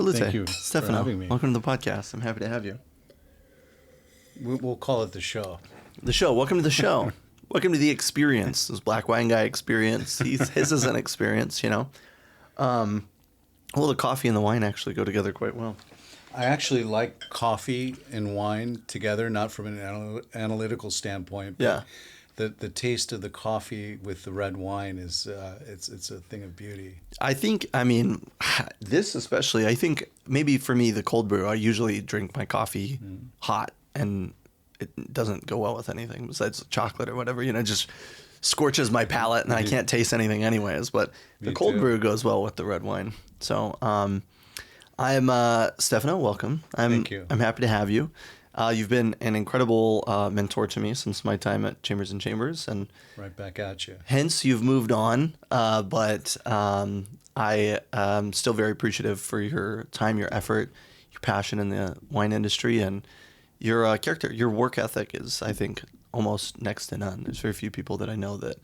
Salute. Thank you Stefano, for having me. welcome to the podcast. I'm happy to have you. We'll call it the show. The show. Welcome to the show. Welcome to the experience. This Black Wine Guy experience. His is an experience, you know. Well, the coffee and the wine actually go together quite well. I actually like coffee and wine together, not from an analytical standpoint. But Yeah. The taste of the coffee with the red wine is it's a thing of beauty. I think, I mean, this especially, I think maybe for me, the cold brew, I usually drink my coffee hot and it doesn't go well with anything besides chocolate or whatever, you know, just scorches my palate and I can't taste anything anyways. But the cold brew goes well with the red wine. So I'm Stefano, welcome. Thank you. I'm happy to have you. You've been an incredible mentor to me since my time at Chambers & Chambers, and Right back at you. hence you've moved on. But I am still very appreciative for your time, your effort, your passion in the wine industry, and your character. Your work ethic is, I think, almost next to none. There's very few people that I know that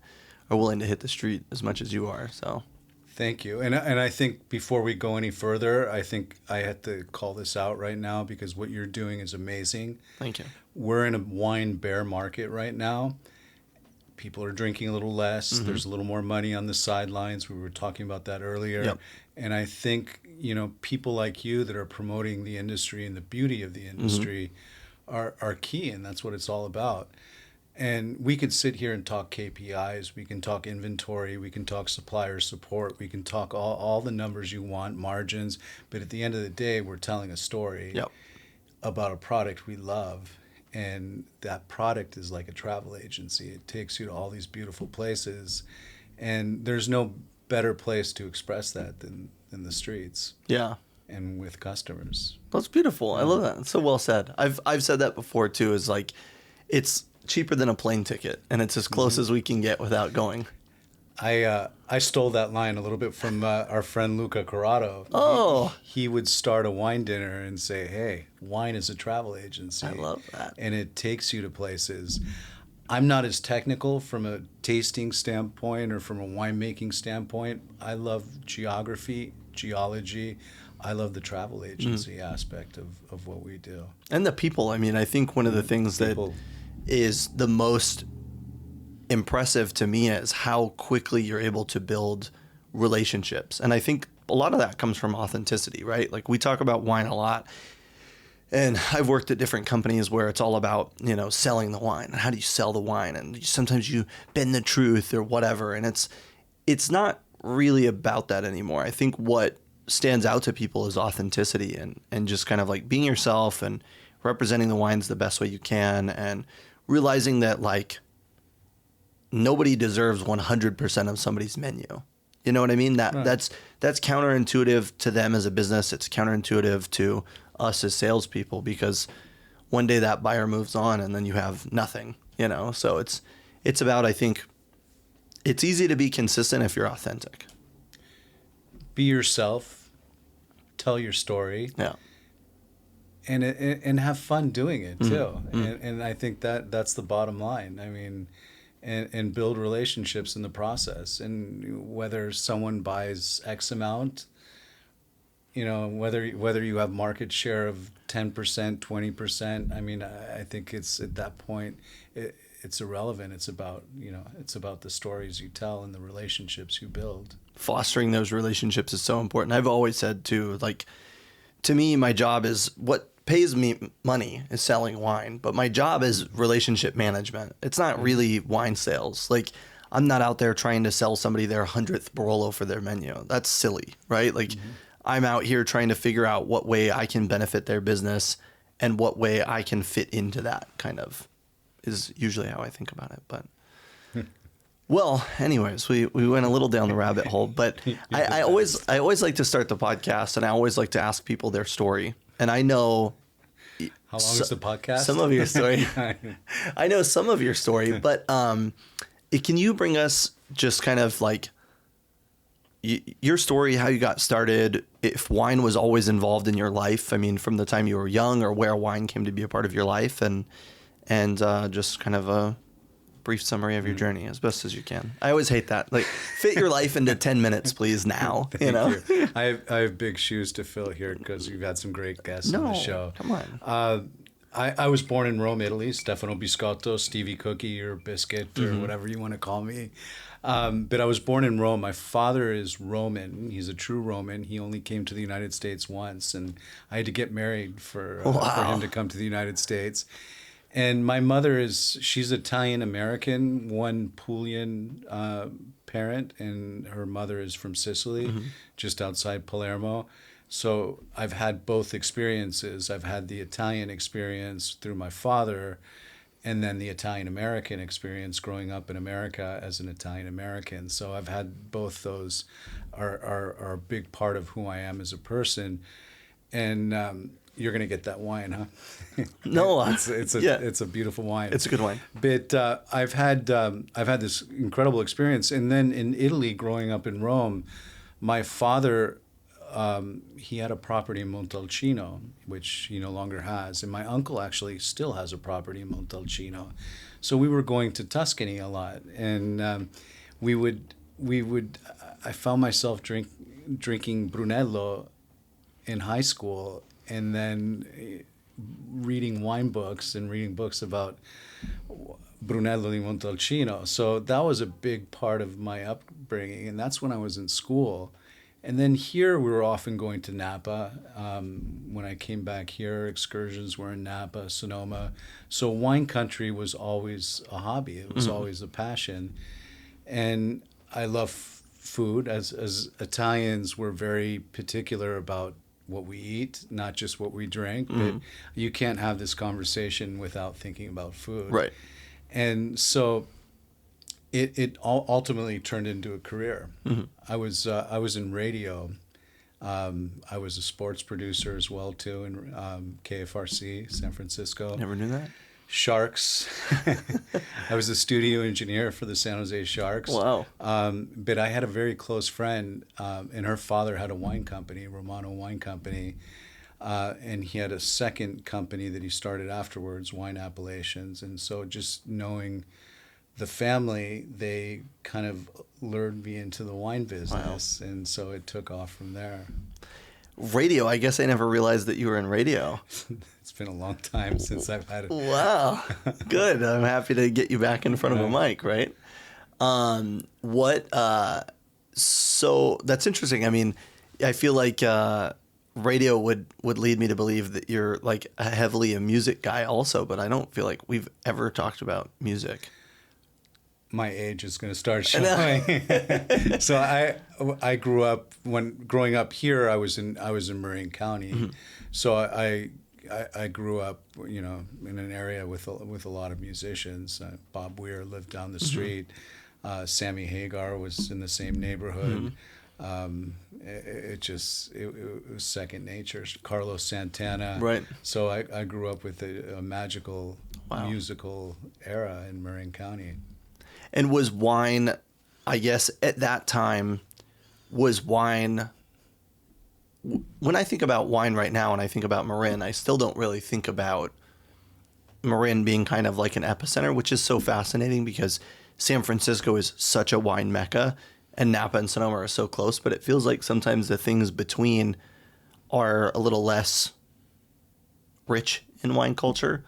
are willing to hit the street as much as you are. So. Thank you. And I think before we go any further, I think I had to call this out right now because what you're doing is amazing. Thank you. We're in a wine bear market right now. People are drinking a little less. Mm-hmm. There's a little more money on the sidelines. We were talking about that earlier. Yep. And I think, you know, people like you that are promoting the industry and the beauty of the industry are key, and that's what it's all about. And we could sit here and talk KPIs, we can talk inventory, we can talk supplier support, we can talk all the numbers you want, margins, but at the end of the day, we're telling a story about a product we love. And that product is like a travel agency. It takes you to all these beautiful places. And there's no better place to express that than the streets. Yeah. And with customers. That's beautiful. I love that. It's so well said. I've said that before too, is like, it's cheaper than a plane ticket, and it's as close as we can get without going. I stole that line a little bit from our friend Luca Corrado. Oh. He would start a wine dinner and say, hey, wine is a travel agency. I love that. And it takes you to places. I'm not as technical from a tasting standpoint or from a winemaking standpoint. I love geography, geology. I love the travel agency aspect of what we do. And the people. I mean, I think one of the things that is the most impressive to me is how quickly you're able to build relationships. And I think a lot of that comes from authenticity, right? Like, we talk about wine a lot, and I've worked at different companies where it's all about, you know, selling the wine. How do you sell the wine? And sometimes you bend the truth or whatever. And it's not really about that anymore. I think what stands out to people is authenticity and just kind of like being yourself and representing the wines the best way you can, and realizing that, like, nobody deserves 100% of somebody's menu. You know what I mean? That's counterintuitive to them as a business. It's counterintuitive to us as salespeople, because one day that buyer moves on and then you have nothing, you know? So it's about, I think, it's easy to be consistent if you're authentic. Be yourself, tell your story. Yeah. And have fun doing it too. And I think that's the bottom line. I mean, and build relationships in the process. And whether someone buys X amount, you know, whether you have market share of 10%, 20%, I mean, I think it's at that point, it's irrelevant. It's about, you know, it's about the stories you tell and the relationships you build. Fostering those relationships is so important. I've always said too, like, to me, my job is what pays me money is selling wine, but my job is relationship management. It's not really wine sales. Like, I'm not out there trying to sell somebody their 100th Barolo for their menu. That's silly, right? Like, I'm out here trying to figure out what way I can benefit their business and what way I can fit into that, kind of, is usually how I think about it. But well, anyways, we went a little down the rabbit hole, but I always like to start the podcast, and I always like to ask people their story. And I know how long is the podcast? Some of your story. I know some of your story, but can you bring us just kind of like your story, how you got started, if wine was always involved in your life? I mean, from the time you were young, or where wine came to be a part of your life, and just kind of a brief summary of your journey as best as you can. I always hate that. Like, fit your life into 10 minutes, please, now. Thank you. I have big shoes to fill here because you've had some great guests on the show. Come on. I was born in Rome, Italy. Stefano Biscotto, Stevie Cookie, or Biscuit, or whatever you want to call me. But I was born in Rome. My father is Roman. He's a true Roman. He only came to the United States once, and I had to get married for him to come to the United States. And my mother she's Italian-American, one Pulian parent, and her mother is from Sicily, just outside Palermo. So I've had both experiences. I've had the Italian experience through my father, and then the Italian-American experience growing up in America as an Italian-American. So I've had both those are a big part of who I am as a person. And you're going to get that wine, huh? No. It's a beautiful wine. It's a good wine. But I've had this incredible experience. And then in Italy, growing up in Rome, my father... he had a property in Montalcino, which he no longer has. And my uncle actually still has a property in Montalcino. So we were going to Tuscany a lot. And I found myself drinking Brunello in high school, and then reading wine books and reading books about Brunello di Montalcino. So that was a big part of my upbringing. And that's when I was in school. And then here we were often going to Napa. When I came back here, excursions were in Napa, Sonoma. So wine country was always a hobby. It was always a passion. And I love food. As Italians, we're very particular about what we eat, not just what we drink. But you can't have this conversation without thinking about food. Right. And so... It ultimately turned into a career. I was in radio. I was a sports producer as well too in KFRC San Francisco. Never knew that. Sharks. I was a studio engineer for the San Jose Sharks. Wow. But I had a very close friend, and her father had a wine company, Romano Wine Company. And he had a second company that he started afterwards, Wine Appellations. And so just knowing the family, they kind of lured me into the wine business. Wow. And so it took off from there. Radio, I guess I never realized that you were in radio. It's been a long time since I've had it. Wow. Good. I'm happy to get you back in front of a mic, right? So that's interesting. I mean, I feel like radio would lead me to believe that you're like heavily a music guy also, but I don't feel like we've ever talked about music. My age is going to start showing. So I grew up growing up here. I was in Marin County, so I grew up, in an area with a lot of musicians. Bob Weir lived down the street. Sammy Hagar was in the same neighborhood. It was second nature. Carlos Santana. Right. So I grew up with a magical musical era in Marin County. And was wine, I guess, at that time, when I think about wine right now and I think about Marin, I still don't really think about Marin being kind of like an epicenter, which is so fascinating because San Francisco is such a wine mecca and Napa and Sonoma are so close, but it feels like sometimes the things between are a little less rich in wine culture.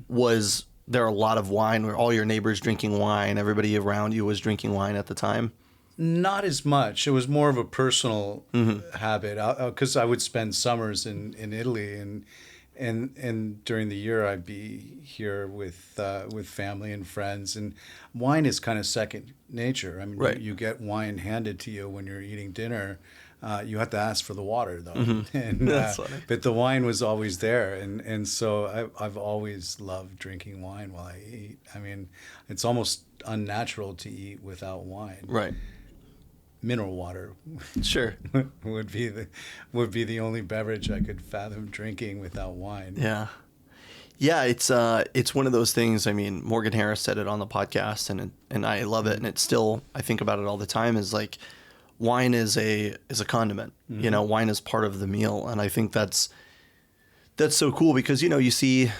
Was there a lot of wine? Were all your neighbors drinking wine? Everybody around you was drinking wine at the time? Not as much. It was more of a personal habit because I would spend summers in Italy and during the year I'd be here with family and friends, and wine is kind of second nature. I mean, right. you get wine handed to you when you're eating dinner. You have to ask for the water though, and That's funny. But the wine was always there, and so I've always loved drinking wine while I eat. I mean, it's almost unnatural to eat without wine. Right. Mineral water, sure, would be the only beverage I could fathom drinking without wine. Yeah. It's one of those things. I mean, Morgan Harris said it on the podcast, and I love it, and it's still, I think about it all the time. Is like, wine is a condiment. Wine is part of the meal, and I think that's so cool because you see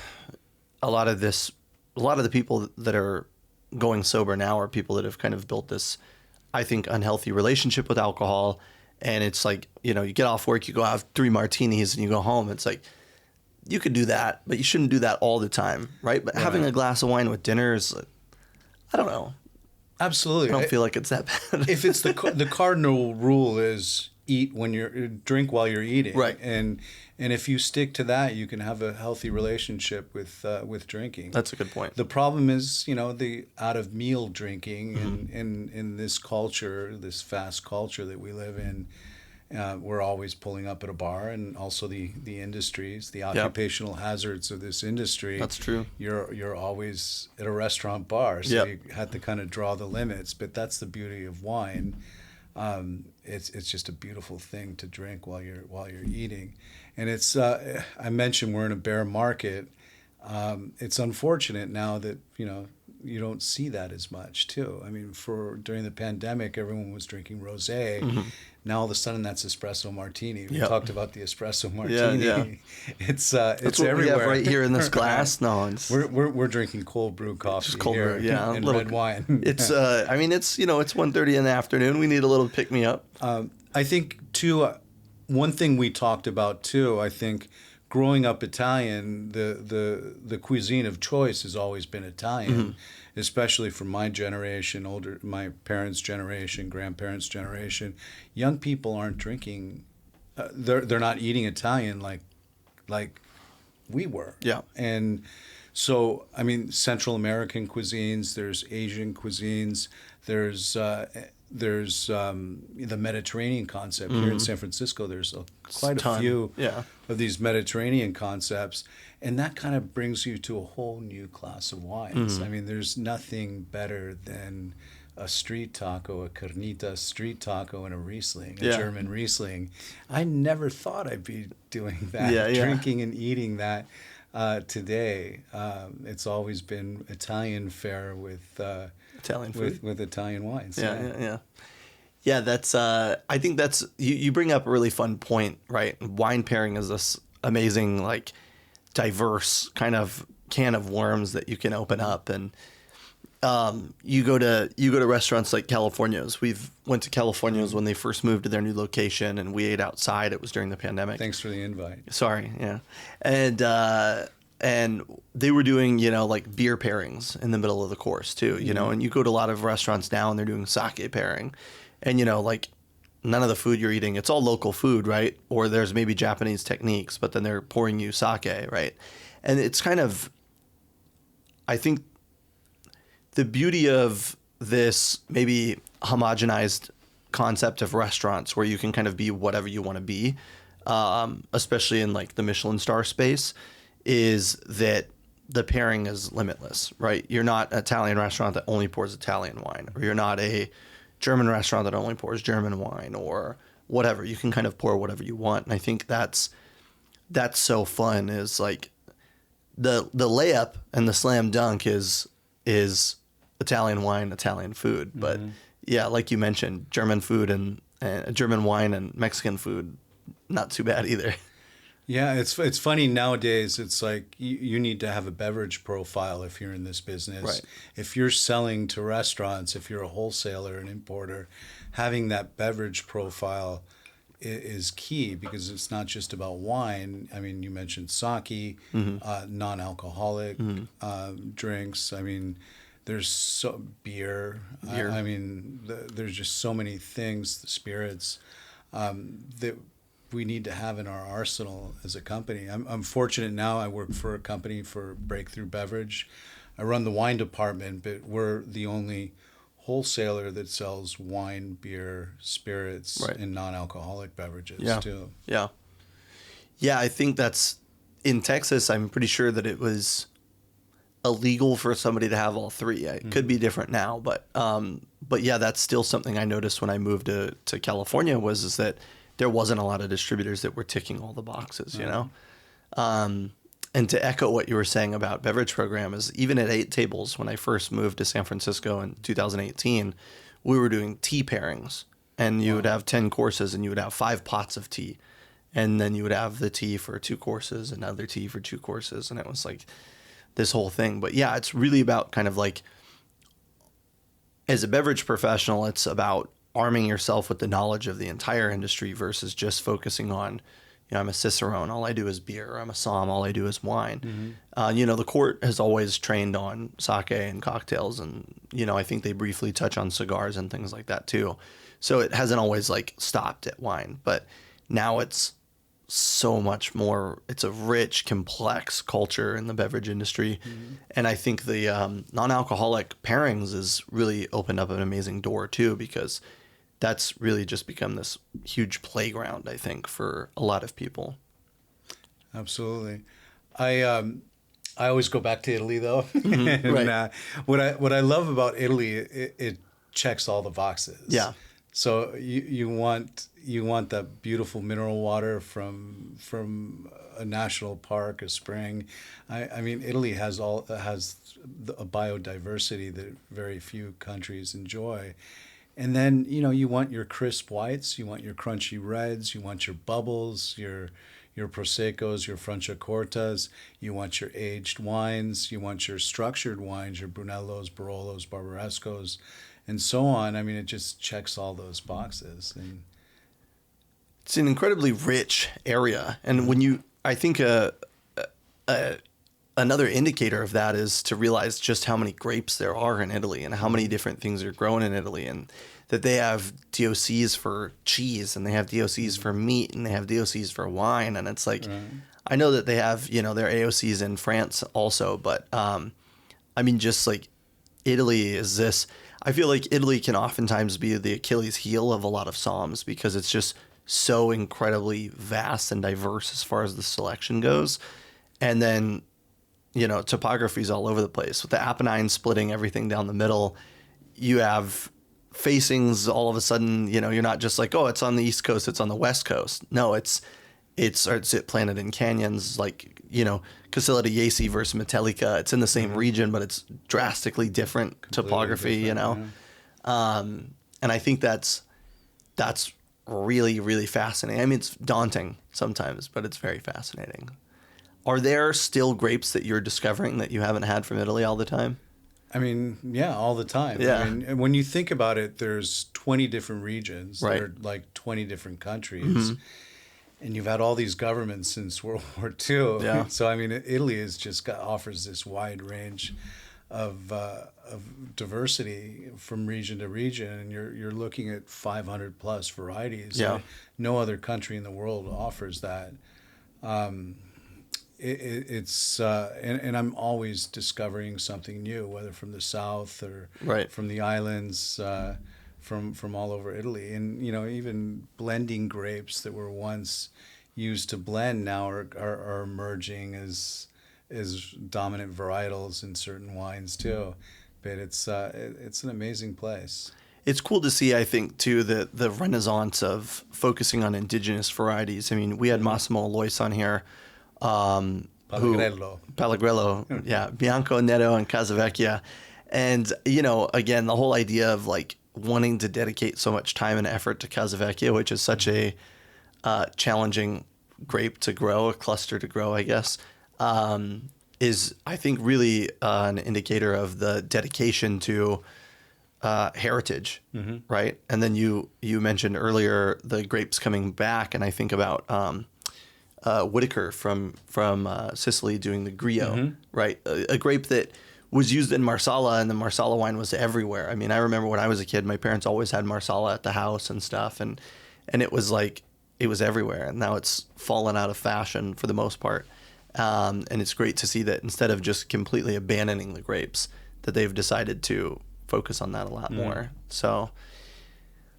a lot of the people that are going sober now are people that have kind of built this, I think, unhealthy relationship with alcohol. And it's like, you get off work, you go have 3 martinis and you go home. It's like, you could do that, but you shouldn't do that all the time, right? But having a glass of wine with dinner is, I don't know. Absolutely. I don't feel like it's that bad. If it's the cardinal rule is drink while you're eating, right? And if you stick to that, you can have a healthy relationship with drinking. That's a good point. The problem is, the out of meal drinking, and in this culture, this fast culture that we live in. We're always pulling up at a bar, and also the industries, the occupational hazards of this industry. That's true. You're always at a restaurant bar, so you had to kind of draw the limits. But that's the beauty of wine. It's just a beautiful thing to drink while you're eating, and it's. I mentioned we're in a bear market. It's unfortunate now that you don't see that as much too. I mean, during the pandemic, everyone was drinking rosé. Mm-hmm. Now all of a sudden, that's espresso martini. We talked about the espresso martini. Yeah. It's that's what everywhere. We have right here in this glass. No, we're drinking cold brew coffee cold here, brew, and red wine. It's it's 1:30 in the afternoon. We need a little pick me up. I think too. One thing we talked about too. I think. Growing up Italian, the cuisine of choice has always been Italian, especially for my generation, my parents' generation, grandparents' generation. Young people aren't drinking; they're not eating Italian like we were. Yeah, and so Central American cuisines. There's Asian cuisines. There's the Mediterranean concept here in San Francisco. There's quite a few of these Mediterranean concepts, and that kind of brings you to a whole new class of wines. There's nothing better than a street taco, a carnita street taco, and a Riesling, a German Riesling. I never thought I'd be doing that, drinking and eating that. Today, it's always been Italian fare with Italian food with Italian wines. Yeah. That's I think that's you bring up a really fun point, right? Wine pairing is this amazing, like, diverse kind of can of worms that you can open up, and you go to restaurants like California's. We've went to California's when they first moved to their new location, and we ate outside. It was during the pandemic. Thanks for the invite. Sorry, yeah, and they were doing like beer pairings in the middle of the course too, and you go to a lot of restaurants now and they're doing sake pairing, and like none of the food you're eating, it's all local food, right? Or there's maybe Japanese techniques, but then they're pouring you sake, right? And it's kind of, I think, the beauty of this maybe homogenized concept of restaurants where you can kind of be whatever you want to be, especially in like the Michelin star space, is that the pairing is limitless, right? You're not an Italian restaurant that only pours Italian wine, or you're not a German restaurant that only pours German wine, or whatever. You can kind of pour whatever you want. And I think that's so fun, is like the layup and the slam dunk is Italian wine, Italian food. But yeah, like you mentioned, German food and German wine and Mexican food, not too bad either. Yeah, it's funny nowadays. It's like you need to have a beverage profile if you're in this business. Right. If you're selling to restaurants, if you're a wholesaler, an importer, having that beverage profile is key, because it's not just about wine. You mentioned sake, non-alcoholic drinks. There's beer. There's just so many things, the spirits, that we need to have in our arsenal as a company. I'm fortunate now. I work for a company for Breakthrough Beverage. I run the wine department, but we're the only wholesaler that sells wine, beer, spirits, and non-alcoholic beverages too. Yeah. I think that's in Texas. I'm pretty sure that it was illegal for somebody to have all three. It could be different now, but yeah, that's still something I noticed when I moved to California, is that there wasn't a lot of distributors that were ticking all the boxes, And to echo what you were saying about beverage program, is even at 8 Tables, when I first moved to San Francisco in 2018, we were doing tea pairings, and you would have 10 courses and you would have 5 pots of tea. And then you would have the tea for 2 courses, another tea for 2 courses. And it was like this whole thing. But yeah, it's really about kind of like as a beverage professional, it's about arming yourself with the knowledge of the entire industry versus just focusing on, I'm a Cicerone, all I do is beer. I'm a Somm, all I do is wine. The court has always trained on sake and cocktails, and, I think they briefly touch on cigars and things like that too. So it hasn't always like stopped at wine, but now it's so much more. It's a rich, complex culture in the beverage industry. And I think the non-alcoholic pairings has really opened up an amazing door too, because that's really just become this huge playground, I think, for a lot of people. Absolutely. I always go back to Italy though. And, right. What I love about Italy, it checks all the boxes. Yeah. So you want that beautiful mineral water from a national park, a spring. I mean, Italy has a biodiversity that very few countries enjoy. And then, you want your crisp whites, you want your crunchy reds, you want your bubbles, your Proseccos, your Franciacortas, you want your aged wines, you want your structured wines, your Brunellos, Barolos, Barbarescos, and so on. I mean, it just checks all those boxes. And it's an incredibly rich area. And I think another indicator of that is to realize just how many grapes there are in Italy and how many different things are grown in Italy, and that they have DOCs for cheese and they have DOCs for meat and they have DOCs for wine. And it's like, I know that they have, their AOCs in France also, but just like Italy is this, I feel like Italy can oftentimes be the Achilles heel of a lot of somms because it's just so incredibly vast and diverse as far as the selection goes. And then, topography's all over the place. With the Apennines splitting everything down the middle, you have facings all of a sudden, you're not just like, oh, it's on the East Coast, it's on the West Coast. No, it's planted in canyons, like, Casilla di Jesi versus Metallica. It's in the same region, but it's drastically different topography, And I think that's really, really fascinating. I mean, it's daunting sometimes, but it's very fascinating. Are there still grapes that you're discovering that you haven't had from Italy all the time? I mean, yeah, all the time. Yeah. I mean, when you think about it, there's 20 different regions. Right. There are like 20 different countries. And you've had all these governments since World War II. Yeah. So, I mean, Italy offers this wide range of diversity from region to region. And you're looking at 500 plus varieties. Yeah. No other country in the world offers that. And I'm always discovering something new, whether from the south or from the islands, from all over Italy, and even blending grapes that were once used to blend now are emerging as dominant varietals in certain wines too. But it's an amazing place. It's cool to see, I think, too, the renaissance of focusing on indigenous varieties. I mean, we had Massimo Alois on here. Pellegrello, yeah, Bianco, Netto, and Casavecchia. And, again, the whole idea of like wanting to dedicate so much time and effort to Casavecchia, which is such a challenging grape to grow, a cluster to grow, I guess, is, I think, really an indicator of the dedication to heritage, right? And then you mentioned earlier the grapes coming back, and I think about Whitaker from Sicily doing the Grillo, right? A grape that was used in Marsala, and the Marsala wine was everywhere. I mean, I remember when I was a kid, my parents always had Marsala at the house and stuff, and it was like, it was everywhere. And now it's fallen out of fashion for the most part. And it's great to see that instead of just completely abandoning the grapes, that they've decided to focus on that a lot more. So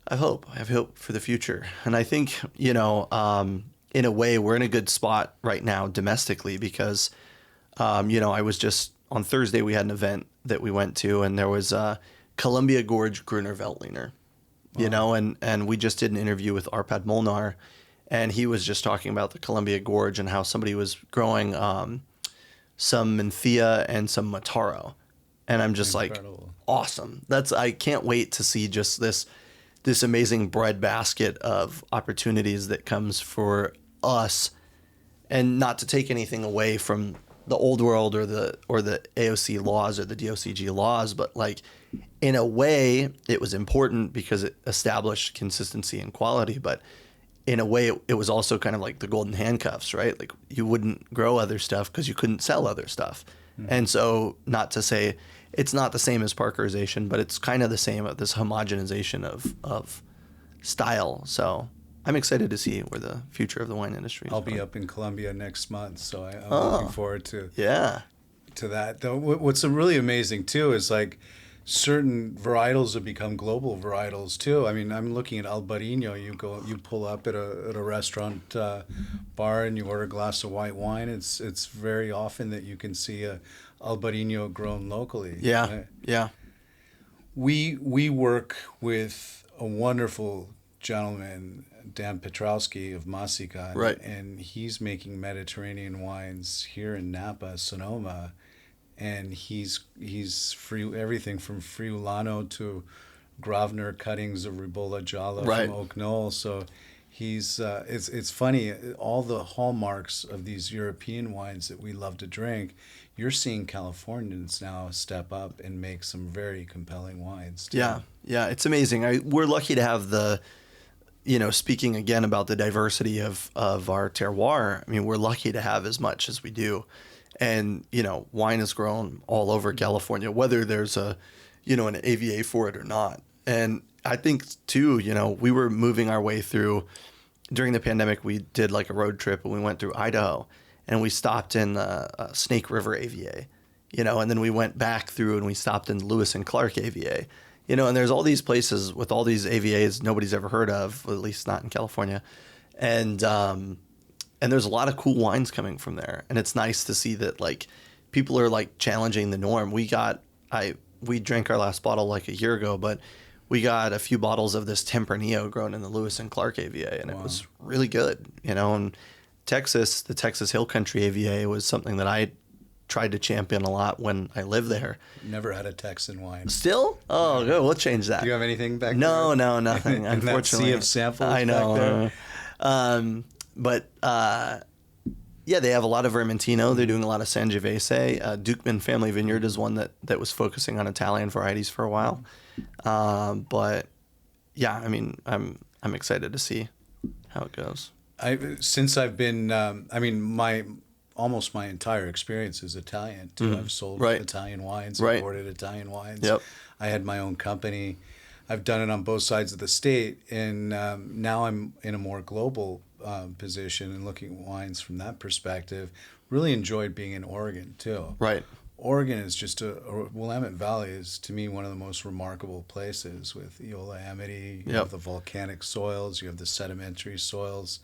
I have hope for the future. And I think, in a way, we're in a good spot right now domestically because, I was just on Thursday, we had an event that we went to, and there was a Columbia Gorge Gruner Veltliner, and we just did an interview with Arpad Molnar, and he was just talking about the Columbia Gorge and how somebody was growing some Menthea and some Mataro. And I'm just incredible. Like, awesome. I can't wait to see just this amazing breadbasket of opportunities that comes for us, and not to take anything away from the old world or the AOC laws or the DOCG laws, but like in a way it was important because it established consistency and quality, but in a way it was also kind of like the golden handcuffs, right? Like you wouldn't grow other stuff because you couldn't sell other stuff. And so, not to say it's not the same as Parkerization, but it's kind of the same, this homogenization of style. So I'm excited to see where the future of the wine industry is. I'll be up in Colombia next month, so I'm looking forward to that. Though, what's really amazing too is like certain varietals have become global varietals too. I mean, I'm looking at Albarino. You pull up at a restaurant bar and you order a glass of white wine. It's very often that you can see a Albarino grown locally. Yeah, right? yeah. We work with a wonderful gentleman, Dan Petrowski of Masica, Right. And he's making Mediterranean wines here in Napa, Sonoma, and he's free everything from Friulano to Gravner cuttings of Ribolla Gialla Right. from Oak Knoll. So he's it's funny, all the hallmarks of these European wines that we love to drink. You're seeing Californians now step up and make some very compelling wines too. Yeah, it's amazing. We're lucky to have the, speaking again about the diversity of our terroir. I mean, we're lucky to have as much as we do. And, wine is grown all over California, whether there's an AVA for it or not. And I think too, we were moving our way through, during the pandemic, we did like a road trip and we went through Idaho and we stopped in Snake River AVA, and then we went back through and we stopped in Lewis and Clark AVA, and there's all these places with all these AVAs nobody's ever heard of, at least not in California. And there's a lot of cool wines coming from there. And it's nice to see that like people are like challenging the norm. We drank our last bottle like a year ago, but we got a few bottles of this Tempranillo grown in the Lewis and Clark AVA, and It was really good, and the Texas Hill Country AVA was something that I tried to champion a lot when I lived there. Never had a Texan wine. Still? Oh, good. We'll change that. Do you have anything back there? No, nothing. Unfortunately, that sea of samples. I know. Back there? But they have a lot of Vermentino. They're doing a lot of Sangiovese. Dukeman Family Vineyard is one that was focusing on Italian varieties for a while. But yeah, I mean, I'm excited to see how it goes. Since I've been, almost my entire experience is Italian too. Mm-hmm. I've sold Right. Italian wines, Right. imported Italian wines. Yep. I had my own company. I've done it on both sides of the state, and now I'm in a more global position and looking at wines from that perspective. Really enjoyed being in Oregon too. Right. Oregon is just Willamette Valley is to me one of the most remarkable places with Eola Amity. You have the volcanic soils, you have the sedimentary soils,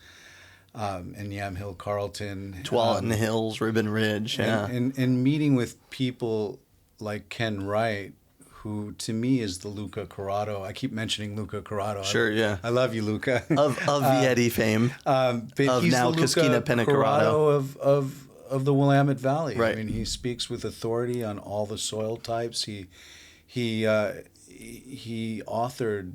and Yamhill Carlton. Tualatin Hills, Ribbon Ridge, yeah. And meeting with people like Ken Wright, who to me is the Luca Corrado. I keep mentioning Luca Corrado. Sure, yeah. I love you, Luca. Of Vietti fame. But of he's now the Luca Casquina Pena Corrado of the Willamette Valley. Right. I mean, he speaks with authority on all the soil types. He authored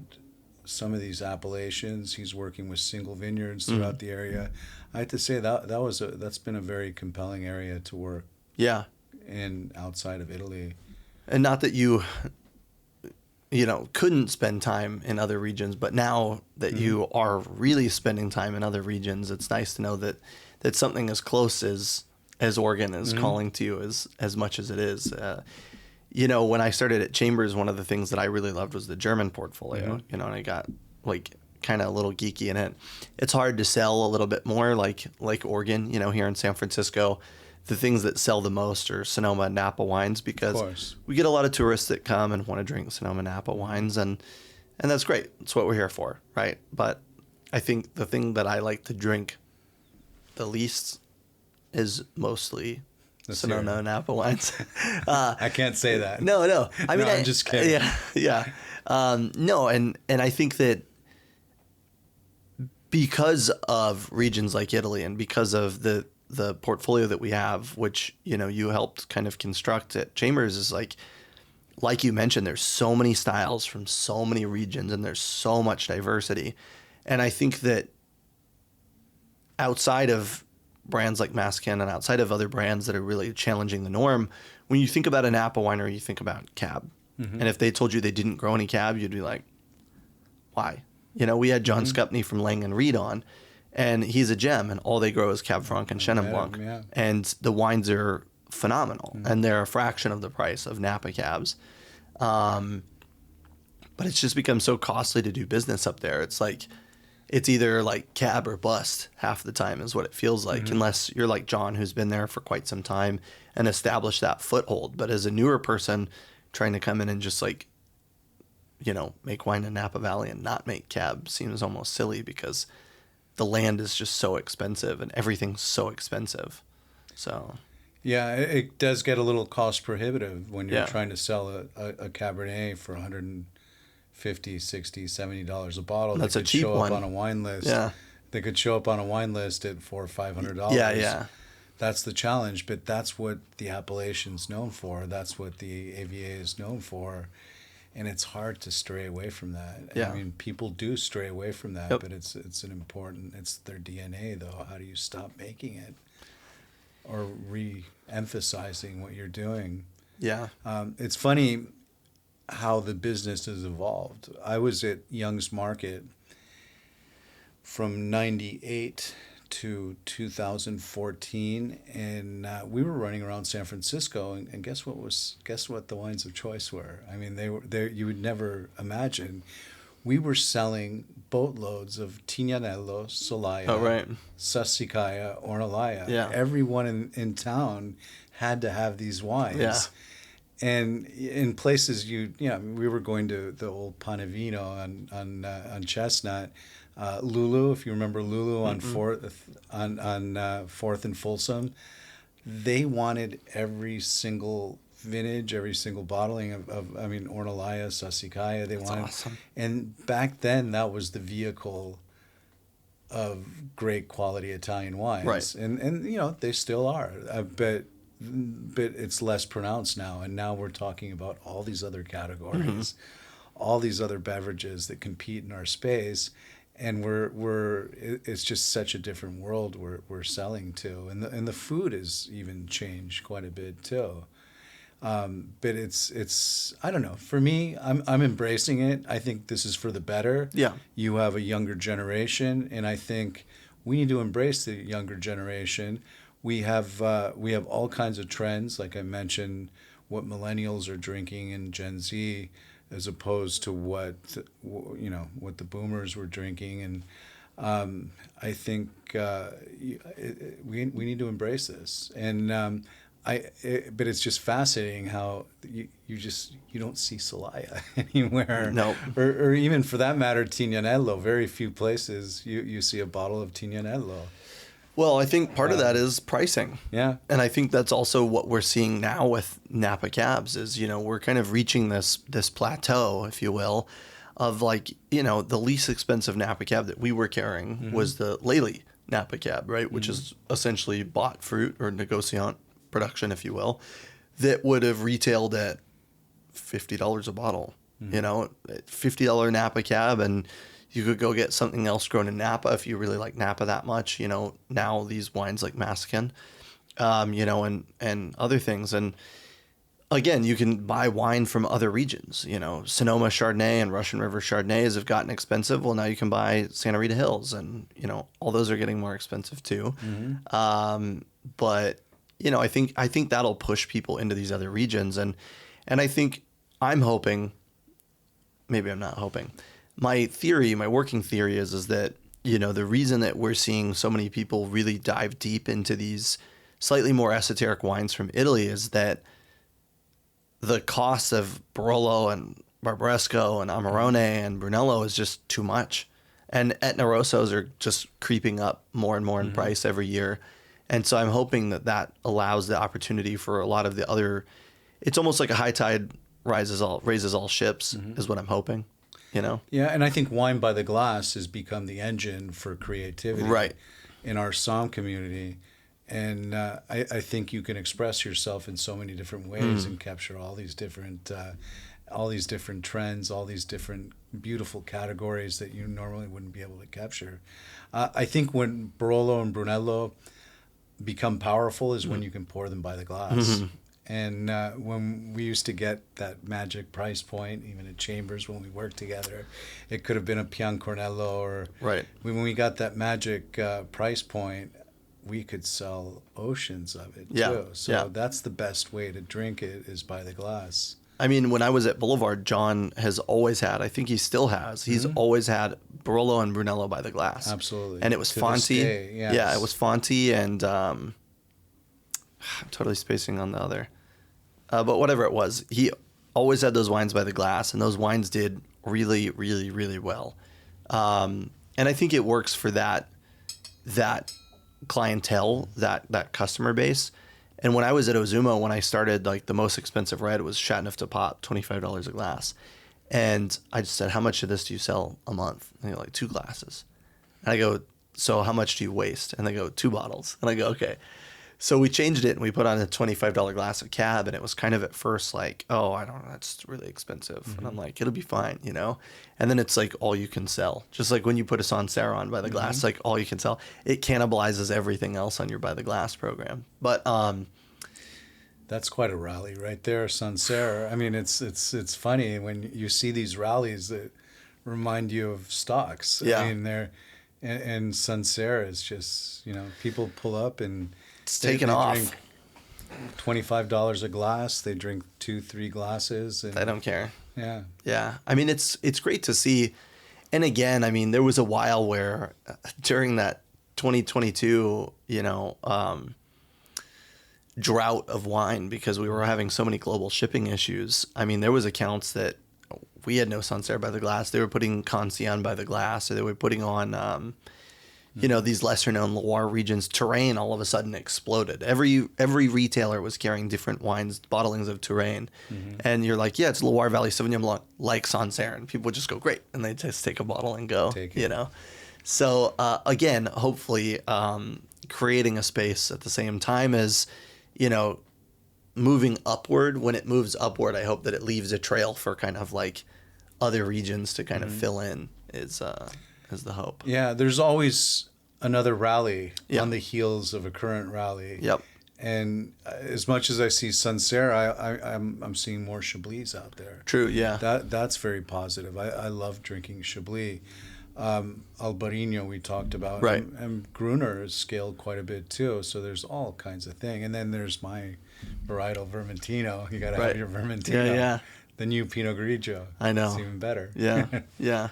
some of these appellations. He's working with single vineyards throughout the area. I have to say that's been a very compelling area to work. Yeah. in outside of Italy. And not that you couldn't spend time in other regions, but now that you are really spending time in other regions, it's nice to know that something as close as Oregon is calling to you as much as it is. When I started at Chambers, one of the things that I really loved was the German portfolio, and I got kind of a little geeky in it. It's hard to sell a little bit more like Oregon, here in San Francisco. The things that sell the most are Sonoma and Napa wines because we get a lot of tourists that come and want to drink Sonoma Napa wines, and that's great. That's what we're here for, right? But I think the thing that I like to drink the least is mostly Sonoma Napa wines. I can't say that. No. I mean, I'm just kidding. Yeah. No, and I think that because of regions like Italy and because of the portfolio that we have, which, you helped kind of construct at Chambers, is like you mentioned, there's so many styles from so many regions and there's so much diversity. And I think that outside of brands like Mascan and outside of other brands that are really challenging the norm, when you think about a Napa winery, you think about cab. And if they told you they didn't grow any cab, you'd be like, why? We had John Scupney from Lang and Reed on, and he's a gem, and all they grow is Cab Franc and Chenin Blanc. Yeah. And the wines are phenomenal, and they're a fraction of the price of Napa cabs. But it's just become so costly to do business up there. It's like, it's either like cab or bust half the time is what it feels like, unless you're like John, who's been there for quite some time and established that foothold. But as a newer person trying to come in and just like, make wine in Napa Valley and not make cab seems almost silly, because the land is just so expensive and everything's so expensive. So yeah, it does get a little cost prohibitive when you're trying to sell a Cabernet for $150, $60, $70 a bottle. That's a cheap one. Show up on a wine list. Yeah. They could show up on a wine list at $400 or $500. Yeah. That's the challenge, but that's what the appellation's known for. That's what the AVA is known for. And it's hard to stray away from that. Yeah. I mean, people do stray away from that, but it's their DNA, though. How do you stop making it or re-emphasizing what you're doing? Yeah. It's funny how the business has evolved. I was at Young's Market from 98 to 2014, and we were running around San Francisco, and guess what the wines of choice were? I mean, they were there. You would never imagine. We were selling boatloads of Tignanello, Solaya, Sassicaia, Ornellaia. Yeah. Everyone in town had to have these wines. Yeah. And in places we were going to the old Panavino on Chestnut. Lulu, if you remember Lulu on Fourth and Folsom, they wanted every single vintage, every single bottling of Ornellaia, Sassicaia. They wanted, awesome. And back then that was the vehicle of great quality Italian wines, right? And they still are, but it's less pronounced now. And now we're talking about all these other categories, all these other beverages that compete in our space. And it's just such a different world we're selling to, and the food has even changed quite a bit too. But it's I don't know. For me, I'm embracing it. I think this is for the better. Yeah. You have a younger generation, and I think we need to embrace the younger generation. We have all kinds of trends, like I mentioned, what millennials are drinking and Gen Z, as opposed to what the boomers were drinking, and I think we need to embrace this. And but it's just fascinating how you don't see Solaya anywhere, or even for that matter Tignanello. Very few places you see a bottle of Tignanello. Well, I think part of that is pricing. Yeah. And I think that's also what we're seeing now with Napa cabs is, we're kind of reaching this plateau, if you will, of like, the least expensive Napa cab that we were carrying was the Lely Napa cab, right? Which is essentially bought fruit or negociant production, if you will, that would have retailed at $50 a bottle, $50 Napa cab, and you could go get something else grown in Napa if you really like Napa that much. Now these wines like Mascan, and other things. And again, you can buy wine from other regions. Sonoma Chardonnay and Russian River Chardonnays have gotten expensive. Well, now you can buy Santa Rita Hills, and all those are getting more expensive too. But I think that'll push people into these other regions, and I think I'm hoping. Maybe I'm not hoping. My working theory is that, the reason that we're seeing so many people really dive deep into these slightly more esoteric wines from Italy is that the cost of Barolo and Barbaresco and Amarone and Brunello is just too much. And Etna Rossos are just creeping up more and more in price every year. And so I'm hoping that allows the opportunity for a lot of the other, it's almost like a high tide raises all ships is what I'm hoping. Yeah, and I think wine by the glass has become the engine for creativity in our Somm community. And I think you can express yourself in so many different ways and capture all these different trends, all these different beautiful categories that you normally wouldn't be able to capture. I think when Barolo and Brunello become powerful is when you can pour them by the glass. And when we used to get that magic price point, even at Chambers when we worked together, it could have been a Piancornello or Right. when we got that magic price point, we could sell oceans of it too. So that's the best way to drink it is by the glass. I mean, when I was at Boulevard, John has always had, I think he still has, he's always had Barolo and Brunello by the glass. Absolutely. And it was Fonti. Yes. Yeah, it was Fonti and I'm totally spacing on the other. But whatever it was, he always had those wines by the glass, and those wines did really, really, really well. And I think it works for that clientele, that customer base. And when I was at Ozumo, when I started, like the most expensive red was Chateauneuf Pop, $25 a glass. And I just said, how much of this do you sell a month? And they're like, 2 glasses. And I go, so how much do you waste? And they go, 2 bottles. And I go, okay. So we changed it and we put on a $25 glass of cab, and it was kind of at first like, oh, I don't know, that's really expensive. And I'm like, it'll be fine, you know? And then it's like all you can sell. Just like when you put a Sancerre on by the glass, like all you can sell. It cannibalizes everything else on your by the glass program. But that's quite a rally right there, Sancerre. I mean, it's funny when you see these rallies that remind you of stocks. Yeah. I mean, and Sancerre is just, you know, people pull up and it's taken off. Drink $25 a glass. They drink 2-3 glasses. And I don't care. Yeah. Yeah. I mean, it's great to see. And again, I mean, there was a while where during that 2022, you know, drought of wine, because we were having so many global shipping issues. I mean, there was accounts that we had no Sancerre by the glass. They were putting Cancian by the glass, or they were putting on, you know, these lesser known Loire regions. Touraine all of a sudden exploded. Every retailer was carrying different wines, bottlings of Touraine. And you're like, yeah, it's Loire Valley Sauvignon Blanc, like Sancerre. And people would just go, great. And they just take a bottle and go, you know. So again, hopefully creating a space at the same time as, you know, moving upward. When it moves upward, I hope that it leaves a trail for kind of like other regions to kind of fill in is the hope. Yeah, there's always another rally on the heels of a current rally. Yep. And as much as I see Sancerre, I'm seeing more Chablis out there. True, yeah. That's very positive. I love drinking Chablis. Albarino we talked about. Right. And Gruner is scaled quite a bit too. So there's all kinds of things. And then there's my varietal Vermentino. You got to have your Vermentino. Yeah. The new Pinot Grigio. I know. It's even better. Yeah. Yeah.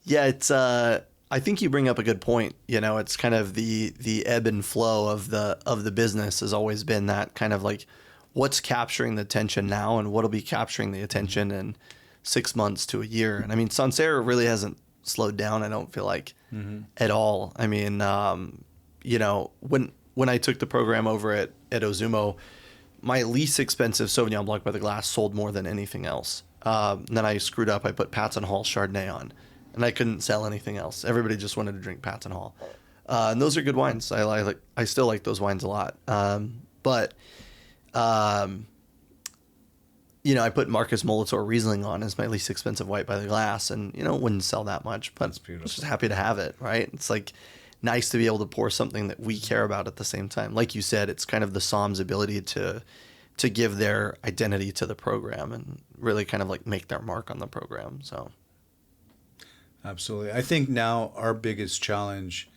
Yeah, it's I think you bring up a good point. You know, it's kind of the ebb and flow of the business has always been that kind of like what's capturing the attention now and what'll be capturing the attention in 6 months to a year. And I mean, Sancerre really hasn't slowed down, I don't feel like at all. I mean, you know, when I took the program over at Ozumo, my least expensive Sauvignon Blanc by the glass sold more than anything else. Then I screwed up. I put Patton Hall Chardonnay on, and I couldn't sell anything else. Everybody just wanted to drink Patton Hall. And those are good wines. I still like those wines a lot. But you know, I put Marcus Molitor Riesling on as my least expensive white by the glass, and you know, it wouldn't sell that much, but I was just happy to have it, right? It's like nice to be able to pour something that we care about at the same time. Like you said, it's kind of the Somm's ability to give their identity to the program and really kind of like make their mark on the program. So absolutely. I think now our biggest challenge,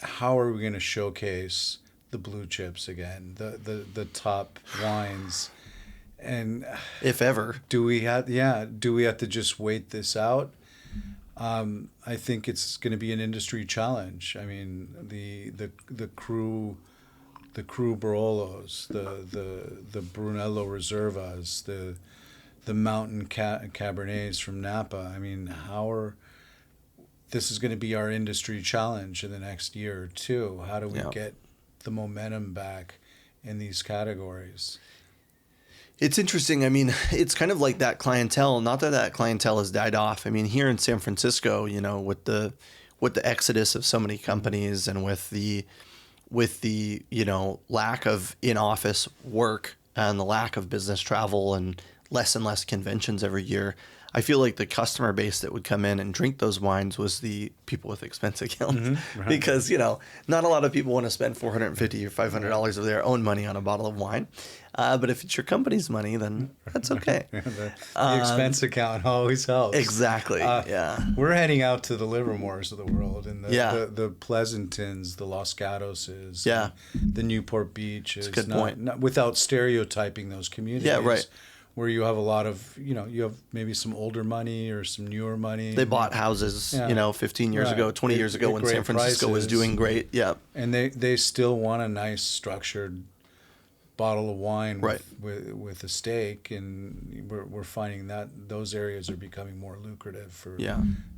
how are we going to showcase the blue chips again, the top wines? And if ever, do we have to just wait this out? I think it's going to be an industry challenge. I mean, the Cru Barolos, the Brunello Reservas, the Mountain Cabernets from Napa. I mean, this is going to be our industry challenge in the next year or two. How do we get the momentum back in these categories? It's interesting. I mean, it's kind of like that clientele. Not that clientele has died off. I mean, here in San Francisco, you know, with the exodus of so many companies and with the you know, lack of in-office work and the lack of business travel and less and less conventions every year, I feel like the customer base that would come in and drink those wines was the people with expense accounts. Right. Because, not a lot of people want to spend $450 or $500 of their own money on a bottle of wine. But if it's your company's money, then that's okay. The expense account always helps. Exactly. We're heading out to the Livermores of the world, and the Pleasantons, the Los Gatoses, the Newport Beach. That's a good point. Not, without stereotyping those communities. Yeah, right. Where you have a lot of, you have maybe some older money or some newer money. They bought houses, 15 years ago, 20 years ago when San Francisco was doing great. Yeah. And they still want a nice structured bottle of wine with a steak, and we're finding that those areas are becoming more lucrative for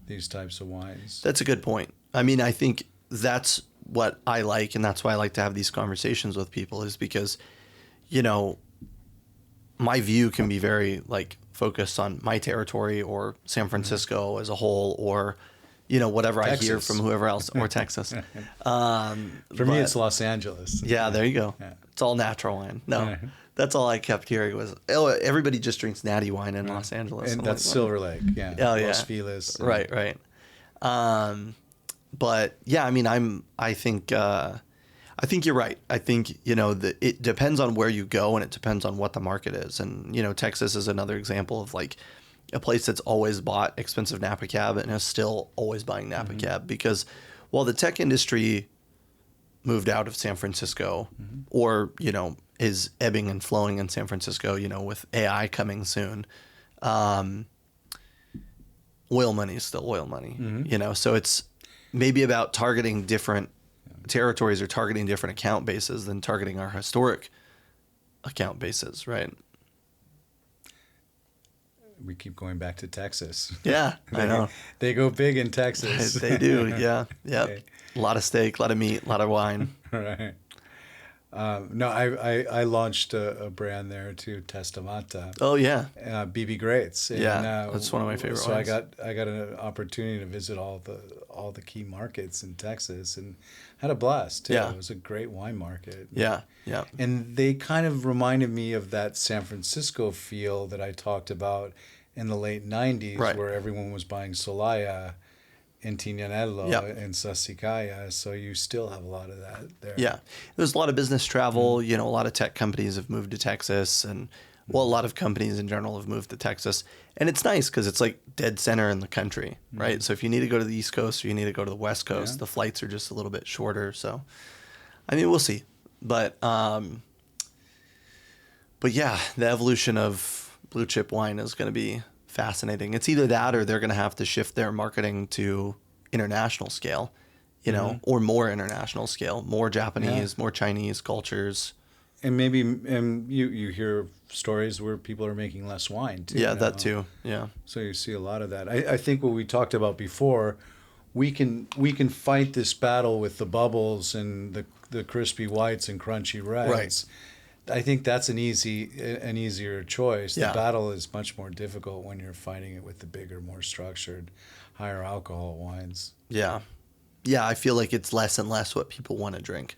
these types of wines. That's a good point. I mean, I think that's what I like, and that's why I like to have these conversations with people, is because, my view can be very focused on my territory or San Francisco as a whole, or whatever Texas. I hear from whoever else, or Texas. For me, it's Los Angeles. Yeah, there you go. Yeah. It's all natural wine. No, that's all I kept hearing was, everybody just drinks natty wine in Los Angeles. And that's Silver Lake. Yeah. Oh, yeah. Los Feliz. Right. But yeah, I mean, I think you're right. I think, it depends on where you go, and it depends on what the market is. And, Texas is another example of a place that's always bought expensive Napa Cab and is still always buying Napa Cab, because while the tech industry moved out of San Francisco or, is ebbing and flowing in San Francisco, with AI coming soon, oil money is still oil money, so it's maybe about targeting different territories or targeting different account bases than targeting our historic account bases, right? We keep going back to Texas. Yeah, I know. They go big in Texas. They do, yeah. Okay. A lot of steak, a lot of meat, a lot of wine. Right. No, I launched a brand there too, Testamata. Oh yeah. BB Greats. And, that's one of my favorite ones. So I got an opportunity to visit all the key markets in Texas and had a blast too. It was a great wine market. Yeah. And they kind of reminded me of that San Francisco feel that I talked about in the late 90s, where everyone was buying Solaya and Tignanello and Sassicaia, so you still have a lot of that there. Yeah, there's a lot of business travel. A lot of tech companies have moved to Texas, and a lot of companies in general have moved to Texas. And it's nice because it's dead center in the country, right? So if you need to go to the East Coast or you need to go to the West Coast, the flights are just a little bit shorter. So, I mean, we'll see. But yeah, the evolution of blue chip wine is going to be fascinating. It's either that or they're going to have to shift their marketing to international scale, or more international scale, more Japanese, more Chinese cultures. And maybe you hear stories where people are making less wine too. Yeah, that too. Yeah. So you see a lot of that. I think what we talked about before, we can fight this battle with the bubbles and the crispy whites and crunchy reds. Right. I think that's an easier choice. The battle is much more difficult when you're fighting it with the bigger, more structured, higher alcohol wines. Yeah. Yeah, I feel like it's less and less what people want to drink.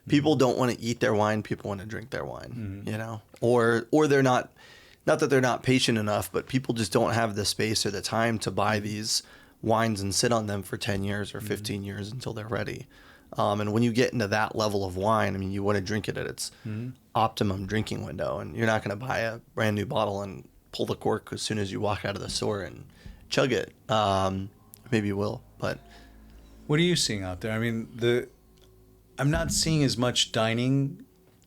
People don't want to eat their wine, people want to drink their wine, Or they're not that they're not patient enough, but people just don't have the space or the time to buy these wines and sit on them for 10 years or 15 years until they're ready. And when you get into that level of wine, I mean, you want to drink it at its optimum drinking window, and you're not going to buy a brand new bottle and pull the cork as soon as you walk out of the store and chug it. Maybe you will, but what are you seeing out there? I mean, I'm not seeing as much dining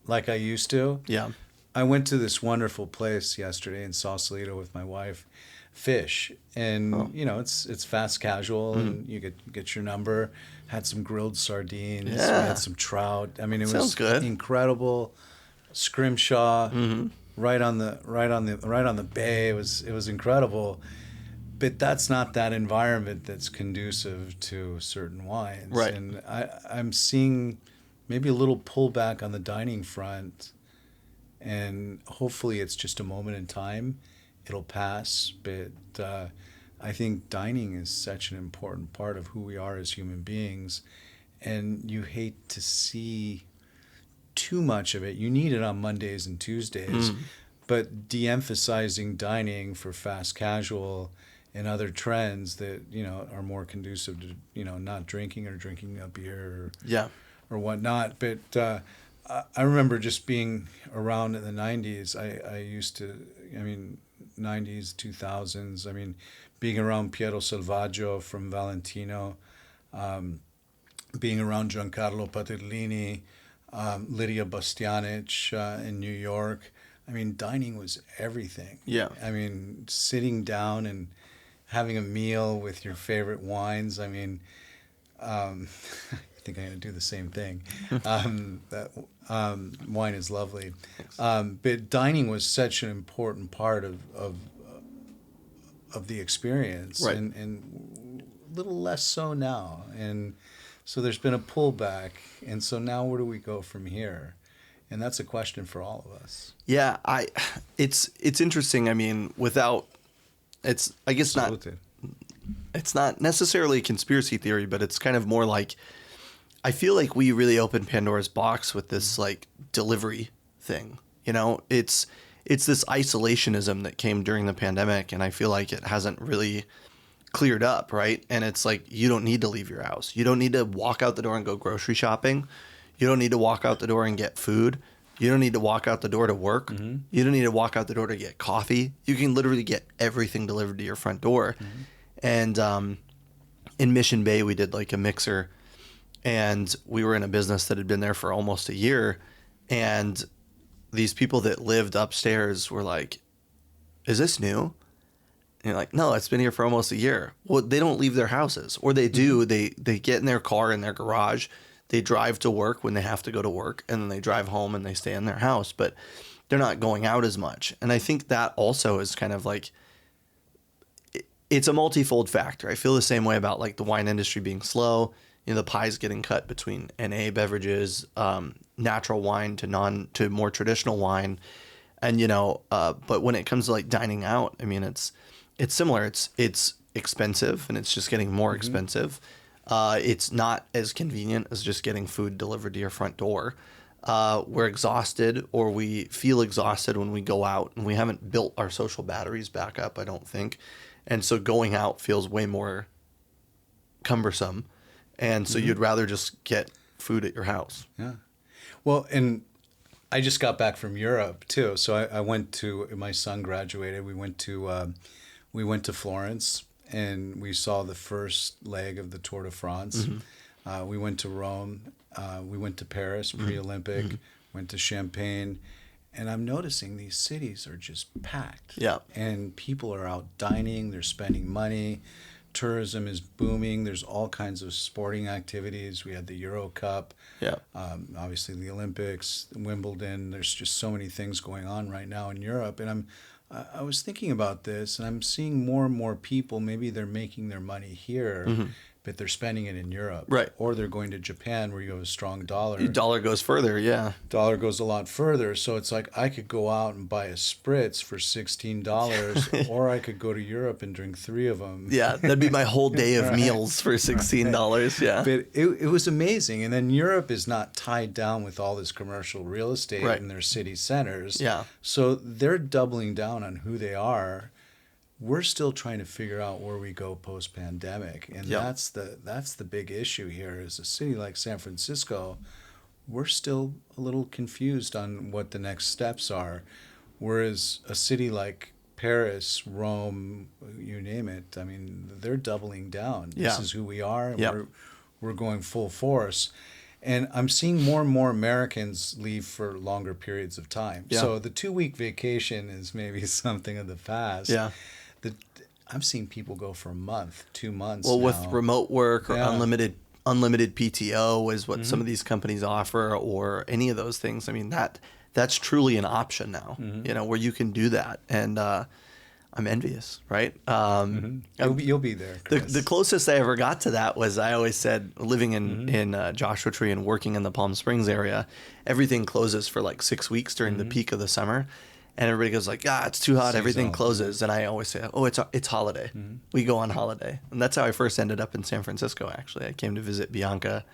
like I used to. Yeah. I went to this wonderful place yesterday in Sausalito with my wife, Fish, and it's fast casual, and you get your number. Had some grilled sardines. We had some trout. I mean, it was good. Incredible. Scrimshaw, right on the bay. It was incredible. But that's not that environment that's conducive to certain wines. Right. And I'm seeing maybe a little pullback on the dining front, and hopefully it's just a moment in time. It'll pass, but I think dining is such an important part of who we are as human beings, and you hate to see too much of it. You need it on Mondays and Tuesdays. but de-emphasizing dining for fast casual and other trends that, are more conducive to, not drinking or drinking a beer or whatnot. But I remember just being around in the 90s. I used to, 90s, 2000s, being around Piero Selvaggio from Valentino, being around Giancarlo Paterlini, Lydia Bastianich in New York. Dining was everything. Yeah. Sitting down and having a meal with your favorite wines. I think I'm going to do the same thing. Wine is lovely. But dining was such an important part of the experience, right. and a little less so now. And so there's been a pullback. And so now where do we go from here? And that's a question for all of us. Yeah, it's interesting. I guess Absolutely. it's not necessarily a conspiracy theory, but it's kind of more like, I feel like we really opened Pandora's box with this like delivery thing. It's this isolationism that came during the pandemic, and I feel like it hasn't really cleared up, right? And it's like, you don't need to leave your house. You don't need to walk out the door and go grocery shopping. You don't need to walk out the door and get food. You don't need to walk out the door to work. Mm-hmm. You don't need to walk out the door to get coffee. You can literally get everything delivered to your front door. Mm-hmm. And in Mission Bay, we did like a mixer, and we were in a business that had been there for almost a year. And these people that lived upstairs were like, "Is this new?" And you're like, "No, it's been here for almost a year." Well, they don't leave their houses, or they do. Mm-hmm. They get in their car in their garage. They drive to work when they have to go to work, and then they drive home and they stay in their house, but they're not going out as much. And I think that also is kind of like, it's a multifold factor. I feel the same way about like the wine industry being slow, the pies getting cut between NA beverages, natural wine to more traditional wine. And, but when it comes to like dining out, it's similar. It's expensive, and it's just getting more mm-hmm. expensive. It's not as convenient as just getting food delivered to your front door. We're exhausted, or we feel exhausted when we go out, and we haven't built our social batteries back up, I don't think. And so going out feels way more cumbersome. And so mm-hmm. you'd rather just get food at your house. Yeah. Well, and I just got back from Europe too. So I went to, my son graduated. We went to Florence. And we saw the first leg of the Tour de France. Mm-hmm. We went to Rome. We went to Paris, pre-Olympic. Mm-hmm. Went to Champagne. And I'm noticing these cities are just packed. Yeah. And people are out dining. They're spending money. Tourism is booming. There's all kinds of sporting activities. We had the Euro Cup. Yeah. Obviously the Olympics, Wimbledon. There's just so many things going on right now in Europe. And I was thinking about this, and I'm seeing more and more people, maybe they're making their money here, mm-hmm. but they're spending it in Europe. Right. Or they're going to Japan, where you have a strong dollar. The dollar goes further, yeah. Dollar goes a lot further. So it's like, I could go out and buy a spritz for $16, or I could go to Europe and drink 3 of them. Yeah, that'd be my whole day of right. meals for $16, yeah. But it was amazing. And then Europe is not tied down with all this commercial real estate right. in their city centers. Yeah. So they're doubling down on who they are. We're still trying to figure out where we go post-pandemic, and yep. that's the big issue here. Is a city like San Francisco, we're still a little confused on what the next steps are, whereas a city like Paris, Rome, you name it, they're doubling down. Yeah. This is who we are, and yep. we're going full force. And I'm seeing more and more Americans leave for longer periods of time. Yeah. So the 2-week vacation is maybe something of the past. Yeah. I'm seeing people go for a month, 2 months. Well, now. with remote work or yeah. unlimited PTO is what mm-hmm. some of these companies offer, or any of those things. That's truly an option now. Mm-hmm. Where you can do that, and I'm envious, right? Mm-hmm. You'll be there. The closest I ever got to that was, I always said, living in Joshua Tree and working in the Palm Springs area, everything closes for like 6 weeks during mm-hmm. the peak of the summer. And everybody goes like, it's too hot, everything closes. And I always say, it's holiday. Mm-hmm. We go on holiday. And that's how I first ended up in San Francisco, actually. I came to visit Bianca,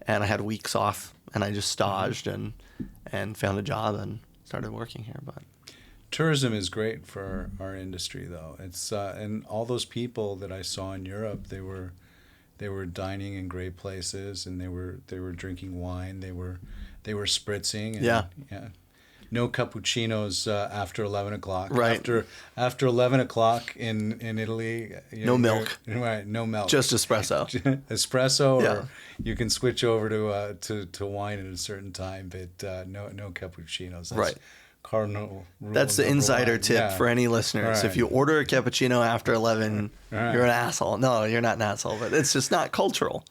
and I had weeks off, and I just staged mm-hmm. and found a job and started working here. But Tourism is great for our industry, though. It's and all those people that I saw in Europe, they were dining in great places, and they were drinking wine. They were spritzing. And, Yeah. No cappuccinos after 11 o'clock. Right. After 11 o'clock in Italy. No milk. Right. No milk. Just espresso. Espresso, Yeah. or you can switch over to wine at a certain time, but no cappuccinos. That's Right. Cardinal rule. That's the number insider one. tip Yeah. for any listeners. Right. If you order a cappuccino after 11, Right. you're an asshole. No, you're not an asshole, but it's just not cultural.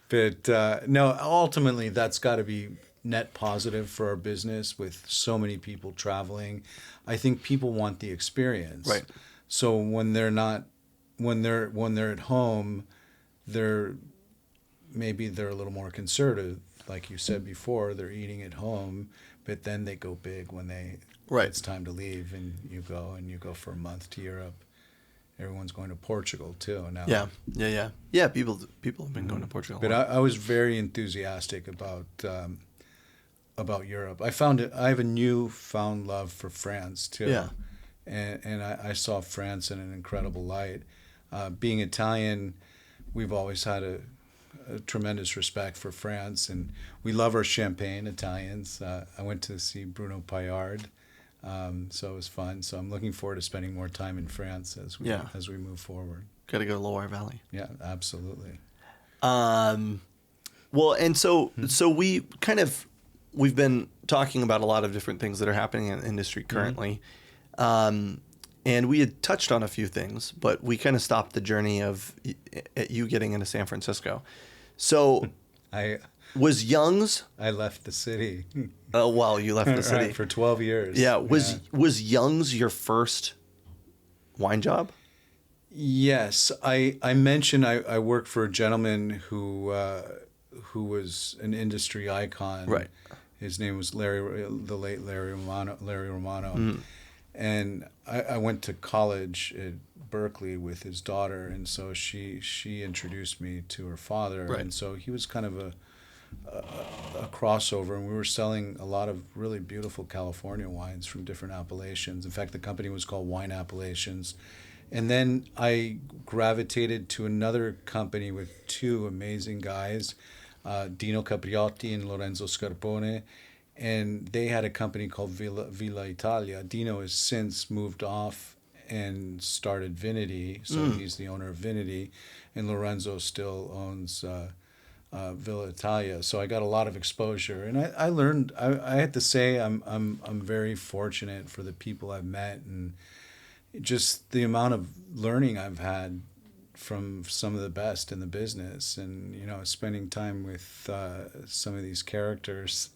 But no, ultimately, that's got to be net positive for our business with so many people traveling. I think people want the experience. Right. So when they're at home, maybe they're a little more conservative. Like you said before, they're eating at home, but then they go big when Right. it's time to leave, and you go for a month to Europe. Everyone's going to Portugal too now. Yeah. People have been going to Portugal. But I was very enthusiastic about Europe. I have a newfound love for France too. Yeah. And I saw France in an incredible light. Being Italian, we've always had a tremendous respect for France, and we love our champagne, Italians. I went to see Bruno Paillard, so it was fun. So I'm looking forward to spending more time in France as we move forward. Got to go to Loire Valley. Yeah, absolutely. Well, and so we've been talking about a lot of different things that are happening in the industry currently. And we had touched on a few things, but we kind of stopped the journey of you getting into San Francisco. So was Young's... I left the city. Oh, well, you left the city. Right, for 12 years. Yeah. Was Young's your first wine job? Yes. I mentioned I worked for a gentleman who was an industry icon. Right. His name was the late Larry Romano. And I went to college at Berkeley with his daughter, and so she introduced me to her father. Right. And so he was kind of a crossover, and we were selling a lot of really beautiful California wines from different appellations. In fact, the company was called Wine Appellations. And then I gravitated to another company with two amazing guys, Dino Capriotti and Lorenzo Scarpone. And they had a company called Villa Italia. Dino has since moved off and started Vinity, so he's the owner of Vinity, and Lorenzo still owns Villa Italia. So I got a lot of exposure, and I learned. I had to say I'm very fortunate for the people I've met, and just the amount of learning I've had from some of the best in the business, and spending time with some of these characters.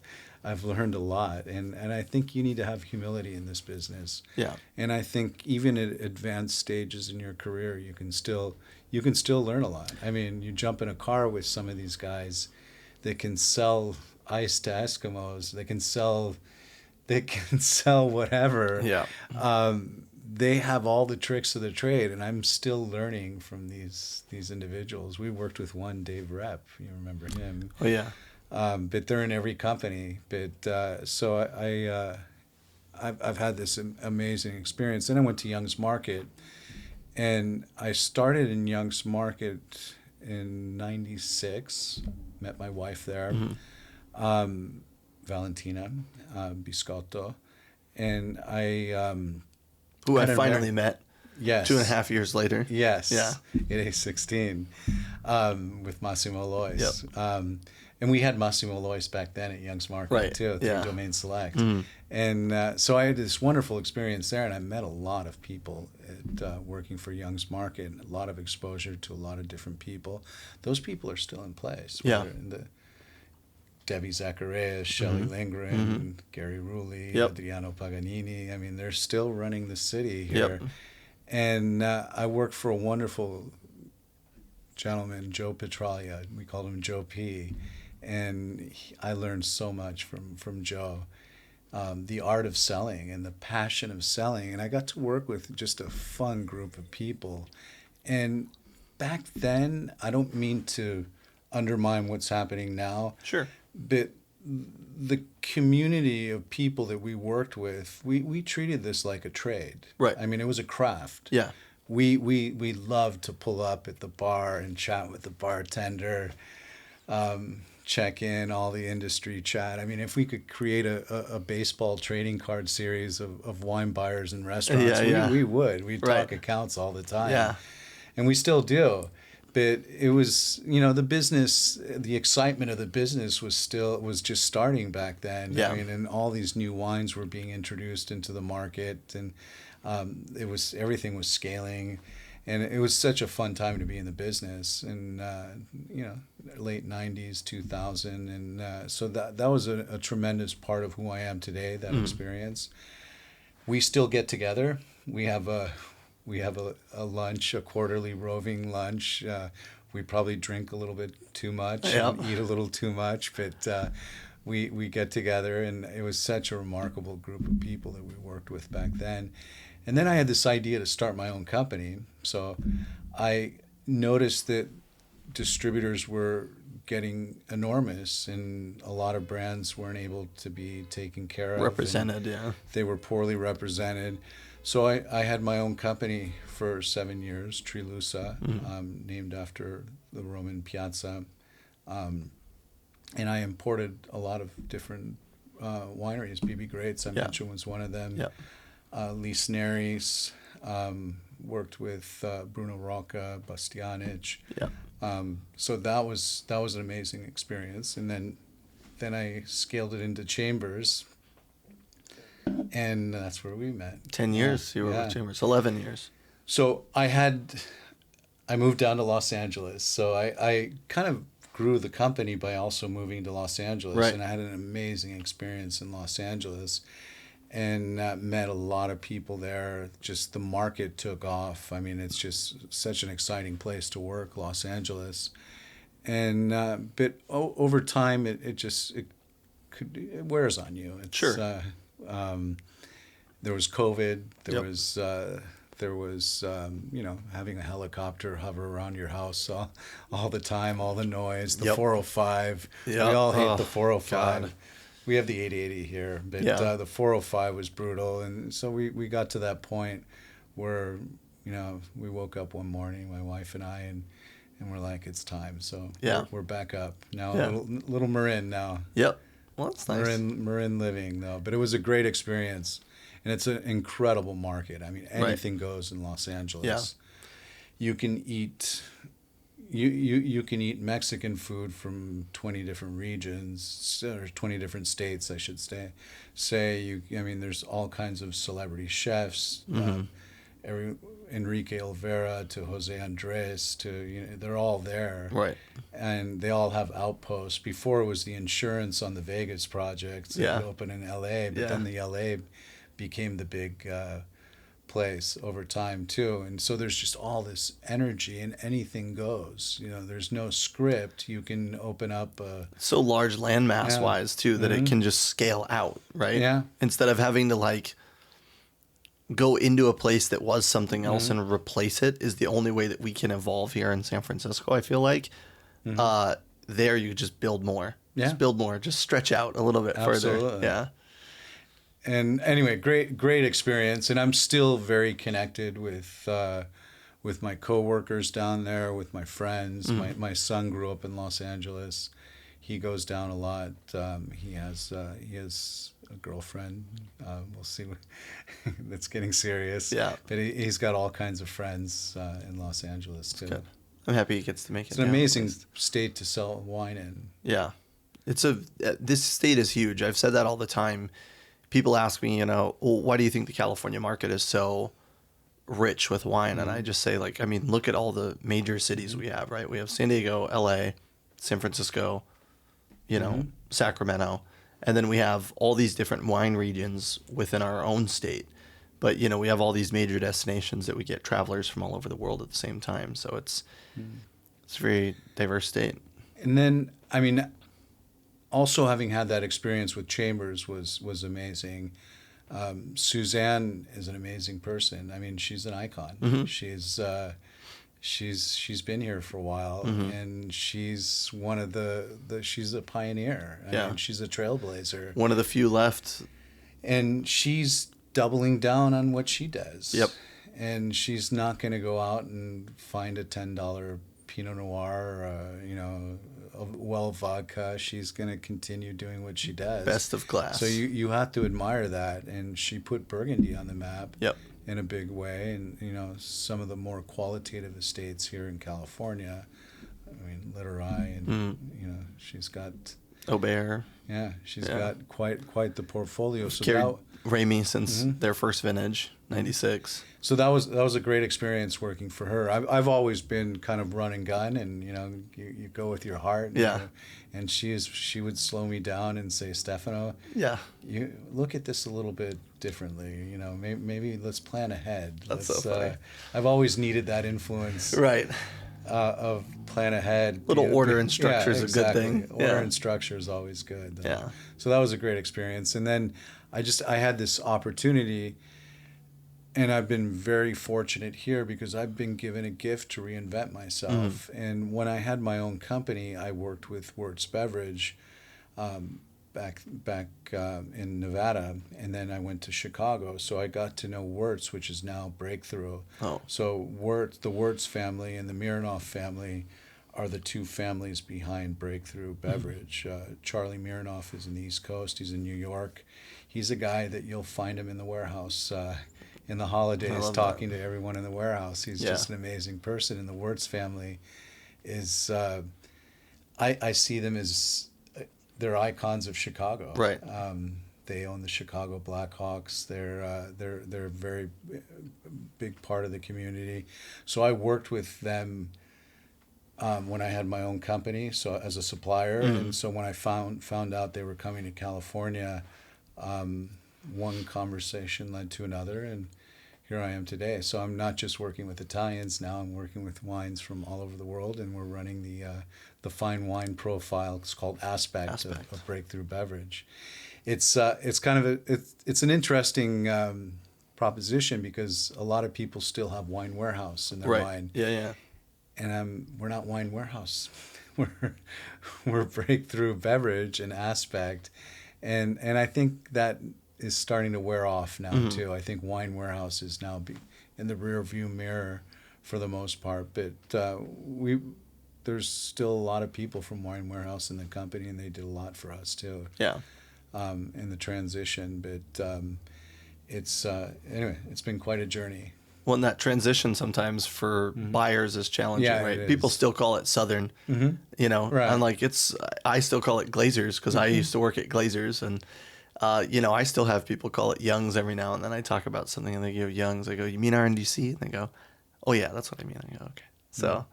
I've learned a lot, and I think you need to have humility in this business. Yeah. And I think even at advanced stages in your career, you can still learn a lot. I mean, you jump in a car with some of these guys that can sell ice to Eskimos. They can sell whatever. Yeah. They have all the tricks of the trade, and I'm still learning from these individuals. We worked with one, Dave Rep. You remember him? Oh yeah. But they're in every company. But so I've had this amazing experience. Then I went to Young's Market, and I started in Young's Market in '96. Met my wife there, Valentina Biscotto, and who I finally met. Yes. 2.5 years later. Yes. Yeah. At age 16, with Massimo Lois. Yep. And we had Massimo Lois back then at Young's Market, right. too, through Yeah. Domain Select. And so I had this wonderful experience there, and I met a lot of people at working for Young's Market, and a lot of exposure to a lot of different people. Those people are still in place. Yeah. Debbie Zacharias, Shelley Lindgren, Gary Rulli, Yep. Adriano Paganini. I mean, they're still running the city here. Yep. And I worked for a wonderful gentleman, Joe Petralia. We called him Joe P. And I learned so much from Joe. The art of selling and the passion of selling. And I got to work with just a fun group of people. And back then, I don't mean to undermine what's happening now. Sure. But the community of people that we worked with, we treated this like a trade. Right. I mean, it was a craft. Yeah. We loved to pull up at the bar and chat with the bartender, check in, all the industry chat. I mean, if we could create a baseball trading card series of wine buyers and restaurants, we would. We'd talk accounts all the time. Yeah. And we still do. But it was, the business, the excitement of the business was just starting back then. Yeah. I mean, and all these new wines were being introduced into the market, and everything was scaling, and it was such a fun time to be in the business. And late '90s, 2000, and so that was a tremendous part of who I am today. That experience. We still get together. We have a lunch, a quarterly roving lunch. We probably drink a little bit too much and eat a little too much, but we get together, and it was such a remarkable group of people that we worked with back then. And then I had this idea to start my own company. So I noticed that distributors were getting enormous, and a lot of brands weren't able to be taken care of. Represented, yeah. They were poorly represented. So I had my own company for 7 years, Trilusa, named after the Roman piazza. And I imported a lot of different wineries. BB Greats, I mentioned, was one of them. Lis Neris, worked with Bruno Rocca, Bastianich. So that was an amazing experience. And then I scaled it into Chambers. And that's where we met. 10 years you were with Chambers. 11 years. So I moved down to Los Angeles. So I kind of grew the company by also moving to Los Angeles. Right. And I had an amazing experience in Los Angeles, and met a lot of people there. Just the market took off. I mean, it's just such an exciting place to work, Los Angeles. And but over time, it wears on you. It's, sure. There was COVID. There was having a helicopter hover around your house all the time, all the noise, the 405. We all hate the 405. God. We have the 880 here, but the 405 was brutal. And so we got to that point where, we woke up one morning, my wife and I, and we're like, it's time. So we're back up now, little Marin now. Yep. Well, that's nice. Marin living, though. But it was a great experience. And it's an incredible market. I mean, anything goes in Los Angeles. Yeah. You can eat you can eat Mexican food from 20 different regions, or 20 different states, I should say. There's all kinds of celebrity chefs, Enrique Olvera to Jose Andres to, they're all there. Right. And they all have outposts. Before it was the insurance on the Vegas projects that opened in LA, but then the LA became the big place over time too. And so there's just all this energy, and anything goes. There's no script. You can open up so large landmass wise too that it can just scale out, right? Yeah. Instead of having to go into a place that was something else and replace it is the only way that we can evolve here in San Francisco, I feel like. There you just build more. Yeah. Just build more. Just stretch out a little bit further. Yeah. And anyway, great experience, and I'm still very connected with my coworkers down there, with my friends. My son grew up in Los Angeles. He goes down a lot. He has a girlfriend. We'll see. That's getting serious. Yeah. But he's got all kinds of friends in Los Angeles too. Good. I'm happy he gets to make it. It's an amazing state to sell wine in. Yeah, this state is huge. I've said that all the time. People ask me, why do you think the California market is so rich with wine? And I just say, look at all the major cities we have, right? We have San Diego, LA, San Francisco, Sacramento. And then we have all these different wine regions within our own state. But, we have all these major destinations that we get travelers from all over the world at the same time. So it's a very diverse state. And then, also having had that experience with Chambers was amazing. Suzanne is an amazing person. She's an icon. She's she's been here for a while, and she's one of she's a pioneer. I mean, she's a trailblazer. One of the few left. And she's doubling down on what she does. Yep. And she's not going to go out and find a $10 Pinot Noir, a well vodka. She's going to continue doing what she does. Best of class. So you have to admire that. And she put Burgundy on the map. Yep. In a big way. And, some of the more qualitative estates here in California, I mean, Literai, and, she's got... Aubert. Yeah, she's got quite the portfolio. So carried Ramey since their first vintage, 96. So that was a great experience working for her. I've always been kind of run and gun, and you go with your heart. Yeah. And she would slow me down and say, Stefano, you look at this a little bit differently. Maybe let's plan ahead. That's so funny. I've always needed that influence. Right. Of plan ahead. Little order and structure is a good thing. Order and structure is always good. Yeah. So that was a great experience. And then I had this opportunity, and I've been very fortunate here because I've been given a gift to reinvent myself. And when I had my own company, I worked with Wirtz Beverage back in Nevada, and then I went to Chicago. So I got to know Wirtz, which is now Breakthrough. Oh. So the Wirtz family and the Mironov family are the two families behind Breakthrough Beverage. Charlie Mironov is in the East Coast. He's in New York. He's a guy that you'll find him in the warehouse in the holidays talking to everyone in the warehouse. He's just an amazing person. And the Wirtz family is, I see them as... They're icons of Chicago. Right. They own the Chicago Blackhawks. They're a very big part of the community. So I worked with them when I had my own company, so as a supplier. And so when I found out they were coming to California, one conversation led to another, and here I am today. So I'm not just working with Italians now. I'm working with wines from all over the world, and we're running the fine wine profile. It's called Aspect. Of Breakthrough Beverage. It's kind of it's an interesting proposition because a lot of people still have wine warehouse in their wine. Yeah. And we're not wine warehouse. we're Breakthrough Beverage and Aspect, and I think that is starting to wear off now too. I think wine warehouse is now in the rear view mirror for the most part, but there's still a lot of people from wine warehouse in the company, and they did a lot for us too. Yeah. In the transition, but anyway, it's been quite a journey. Well, and that transition sometimes for buyers is challenging, right? People still call it Southern, Right. And like I still call it Glazers because I used to work at Glazers, and I still have people call it Young's every now and then. I talk about something and they go Young's. I go, you mean RNDC? And they go, oh yeah, that's what I mean. I go, okay. So,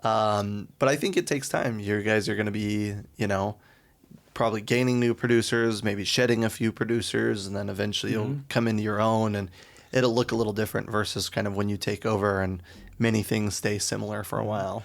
but I think it takes time. You guys are going to be, probably gaining new producers, maybe shedding a few producers, and then eventually you'll come into your own, and it'll look a little different versus kind of when you take over and many things stay similar for a while.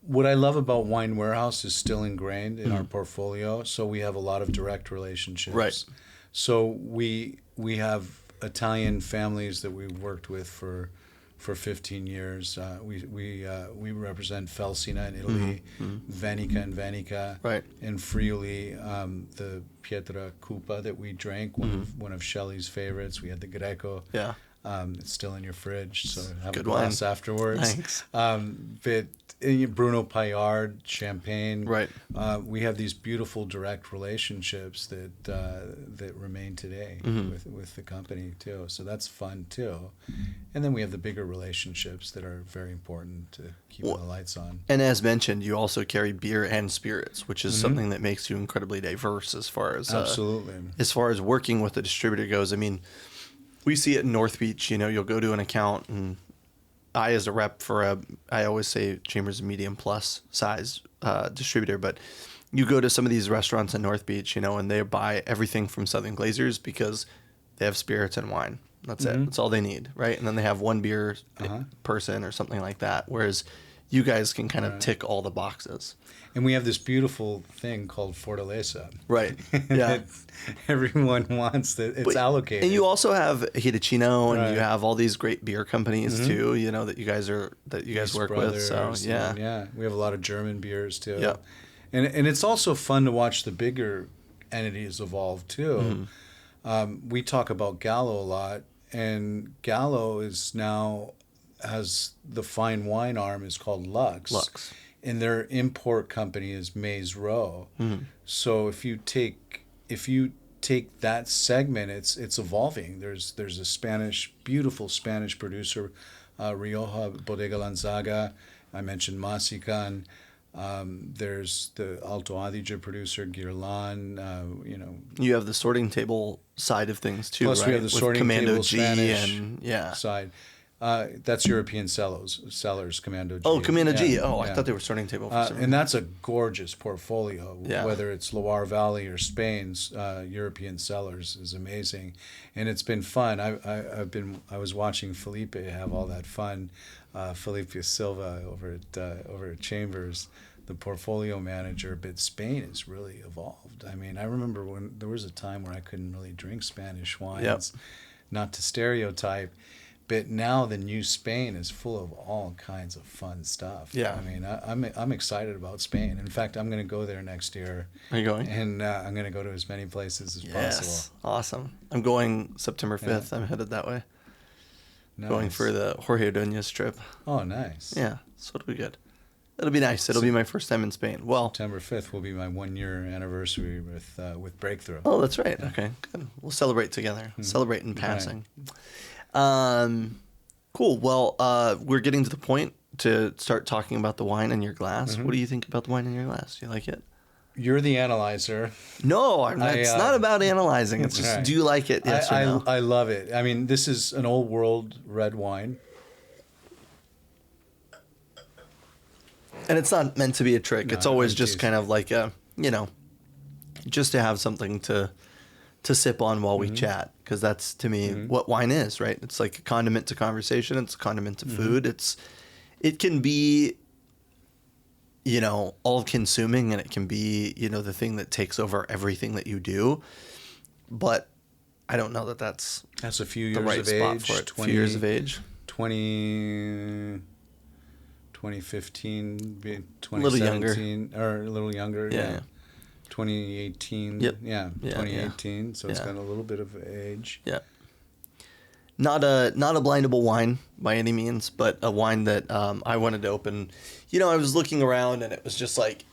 What I love about Wine Warehouse is still ingrained in our portfolio, so we have a lot of direct relationships. Right. So we have Italian families that we've worked with for 15 years. We represent Felsina in Italy, Venica in Venica, right, and Friuli, the Pietra Cupa that we drank, one of Shelley's favorites. We had the Greco. Yeah. It's still in your fridge, so have Good a glass wine. afterwards. Thanks. But Bruno Paillard, Champagne. Right. We have these beautiful direct relationships that remain today with the company too. So that's fun too. And then we have the bigger relationships that are very important to keep the lights on. And as mentioned, you also carry beer and spirits, which is something that makes you incredibly diverse as far as absolutely as far as working with a distributor goes. I mean, we see it in North Beach. You'll go to an account, and I, as a rep for I always say Chambers medium plus size distributor, but you go to some of these restaurants in North Beach, and they buy everything from Southern Glazers because they have spirits and wine. That's it. That's all they need, right? And then they have one beer person or something like that. Whereas you guys can kind of tick all the boxes. And we have this beautiful thing called Fortaleza. Right. Yeah. Everyone wants that. It's allocated. And you also have Hitachino, and Right. you have all these great beer companies too, you know, that you guys work with. So yeah. We have a lot of German beers too. Yeah. And it's also fun to watch the bigger entities evolve too. We talk about Gallo a lot, and Gallo has the fine wine arm is called Lux. And their import company is Maze Row. So if you take that segment, it's evolving. There's a beautiful Spanish producer, Rioja Bodega Lanzaga. I mentioned Masican. There's the Alto Adige producer, Guirlan. you have the sorting table side of things too. Plus right? we have the With sorting Commando table G Spanish side. That's European Cellars, Commando G. Oh, Commando G. Yeah, Oh, I yeah. thought they were sorting table for some reason. And that's a gorgeous portfolio. Yeah. Whether it's Loire Valley or Spain's European Cellars is amazing, and it's been fun. I was watching Felipe have all that fun. Felipe Silva over at Chambers, the portfolio manager. But Spain has really evolved. I mean, I remember when there was a time where I couldn't really drink Spanish wines, not to stereotype. But now the new Spain is full of all kinds of fun stuff. Yeah. I mean, I'm excited about Spain. In fact, I'm going to go there next year. Are you going? And I'm going to go to as many places as possible. Awesome. I'm going September 5th. I'm headed that way. Nice. Going for the Jorge Ordóñez trip. Oh, nice. Yeah, so it'll be good. It'll be nice. It'll be my first time in Spain. Well, September 5th will be my 1-year anniversary with Breakthrough. oh, that's right. Okay, good. We'll celebrate together. Celebrate in passing. Cool. Well, we're getting to the point to start talking about the wine in your glass. What do you think about the wine in your glass? Do you like it? You're the analyzer. No, it's not about analyzing. It's just, right. do you like it? Yes or no? I love it. I mean, this is an old world red wine. And it's not meant to be a trick. No, It's always I'm just teasing. kind of like just to have something to sip on while we chat. Because that's, to me, what wine is, right? It's like a condiment to conversation. It's a condiment to food. It can be, all-consuming, and it can be, the thing that takes over everything that you do. But I don't know that that's a few the years right of spot age. for it. 20 years of age. 2015, 2017, A little younger. Or a little younger. Yeah. 2018. Yep. Yeah, Yeah, 2018. So it's Yeah. got a little bit of age. Yeah. Not a blindable wine by any means, but a wine that I wanted to open. I was looking around, and it was just like,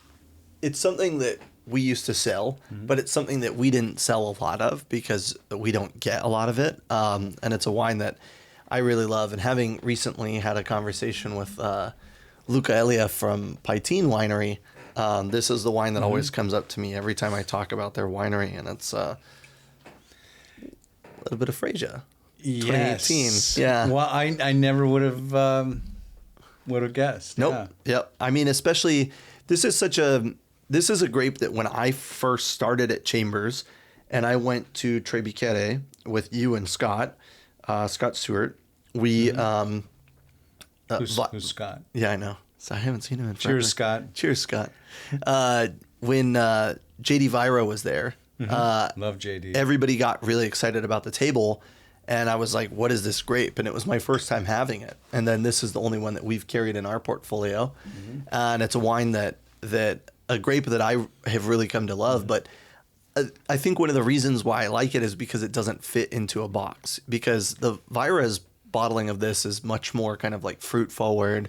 it's something that we used to sell, but it's something that we didn't sell a lot of because we don't get a lot of it. And it's a wine that I really love. And having recently had a conversation with Luca Elia from Paitine Winery, this is the wine that always comes up to me every time I talk about their winery, and it's a little bit of Frisia. 2018. Yes. Yeah. Well, I never would have guessed. Nope. Yeah. Yep. I mean, especially this is a grape that when I first started at Chambers, and I went to Tre Bicchiere with you and Scott Stewart, we Who's Scott? Yeah, I know. So I haven't seen him in forever. Cheers, Scott. Cheers, Scott. When JD Vira was there, Love JD. everybody got really excited about the table, and I was like, what is this grape? And it was my first time having it. And then this is the only one that we've carried in our portfolio. And it's a wine a grape that I have really come to love. But I think one of the reasons why I like it is because it doesn't fit into a box. Because the Vira's bottling of this is much more kind of like fruit forward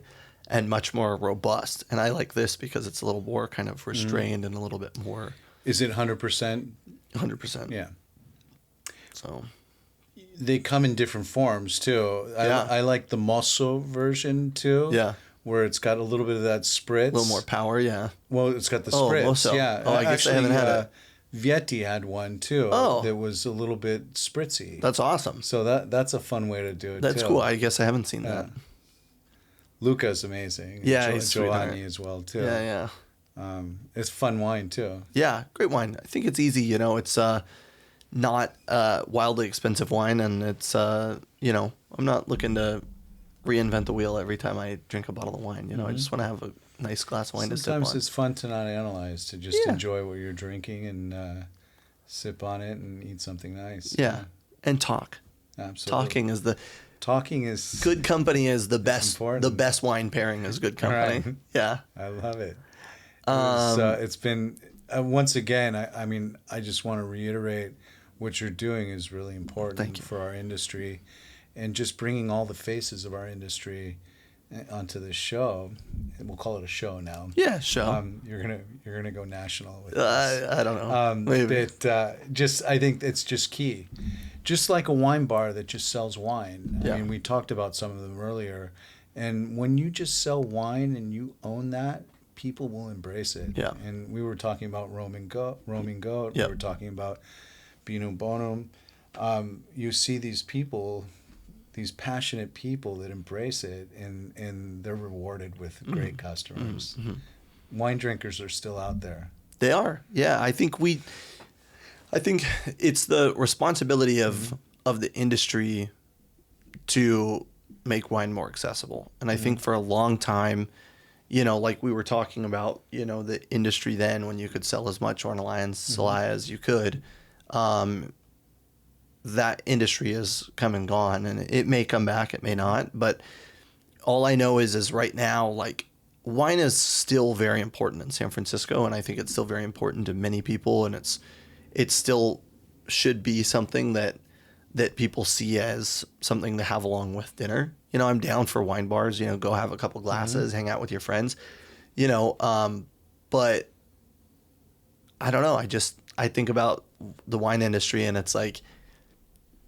and much more robust. And I like this because it's a little more kind of restrained and a little bit more. Is it 100%? 100%. Yeah. So They come in different forms too. I like the Mosso version too. Yeah. Where it's got a little bit of that spritz. a little more power, yeah. Well, it's got the Oh, spritz. Mosso. Yeah. Oh, I guess I haven't had it. Vietti had one too. Oh. That was a little bit spritzy. That's awesome. So that's a fun way to do it. That's too. cool. I guess I haven't seen that. Luca's amazing. Yeah, and he's Giovanni sweetheart. as well too. Yeah. It's fun wine too. Yeah, great wine. I think it's easy. It's not wildly expensive wine, and it's I'm not looking to reinvent the wheel every time I drink a bottle of wine. You know, I just want to have a nice glass of wine to sip on. Sometimes it's fun to not analyze, to just enjoy what you're drinking and sip on it and eat something nice. Yeah, and talk. Absolutely. Talking is good company is the best. The best wine pairing is good company. Right. Yeah, I love it. It's been once again. I mean, I just want to reiterate what you're doing is really important for our industry, and just bringing all the faces of our industry onto this show. We'll call it a show now. Yeah, show. You're gonna go national with this. I don't know. Maybe. I think it's just key. Just like a wine bar that just sells wine. I mean, we talked about some of them earlier, and when you just sell wine and you own that, people will embrace it. Yeah. And we were talking about Roaming Goat. Yep. We were talking about Binum Bonum. You see these people, these passionate people that embrace it, and they're rewarded with great customers. Mm-hmm. Wine drinkers are still out there. They are. Yeah, I think it's the responsibility of the industry to make wine more accessible. And I think for a long time, you know, like we were talking about, you know, the industry then when you could sell as much Ornelas and Celaya as you could, that industry has come and gone, and it may come back, it may not. But all I know is right now, like, wine is still very important in San Francisco, and I think it's still very important to many people, and it still should be something that people see as something to have along with dinner. You know, I'm down for wine bars, you know, go have a couple glasses, hang out with your friends, you know, but I don't know. I think about the wine industry, and it's like,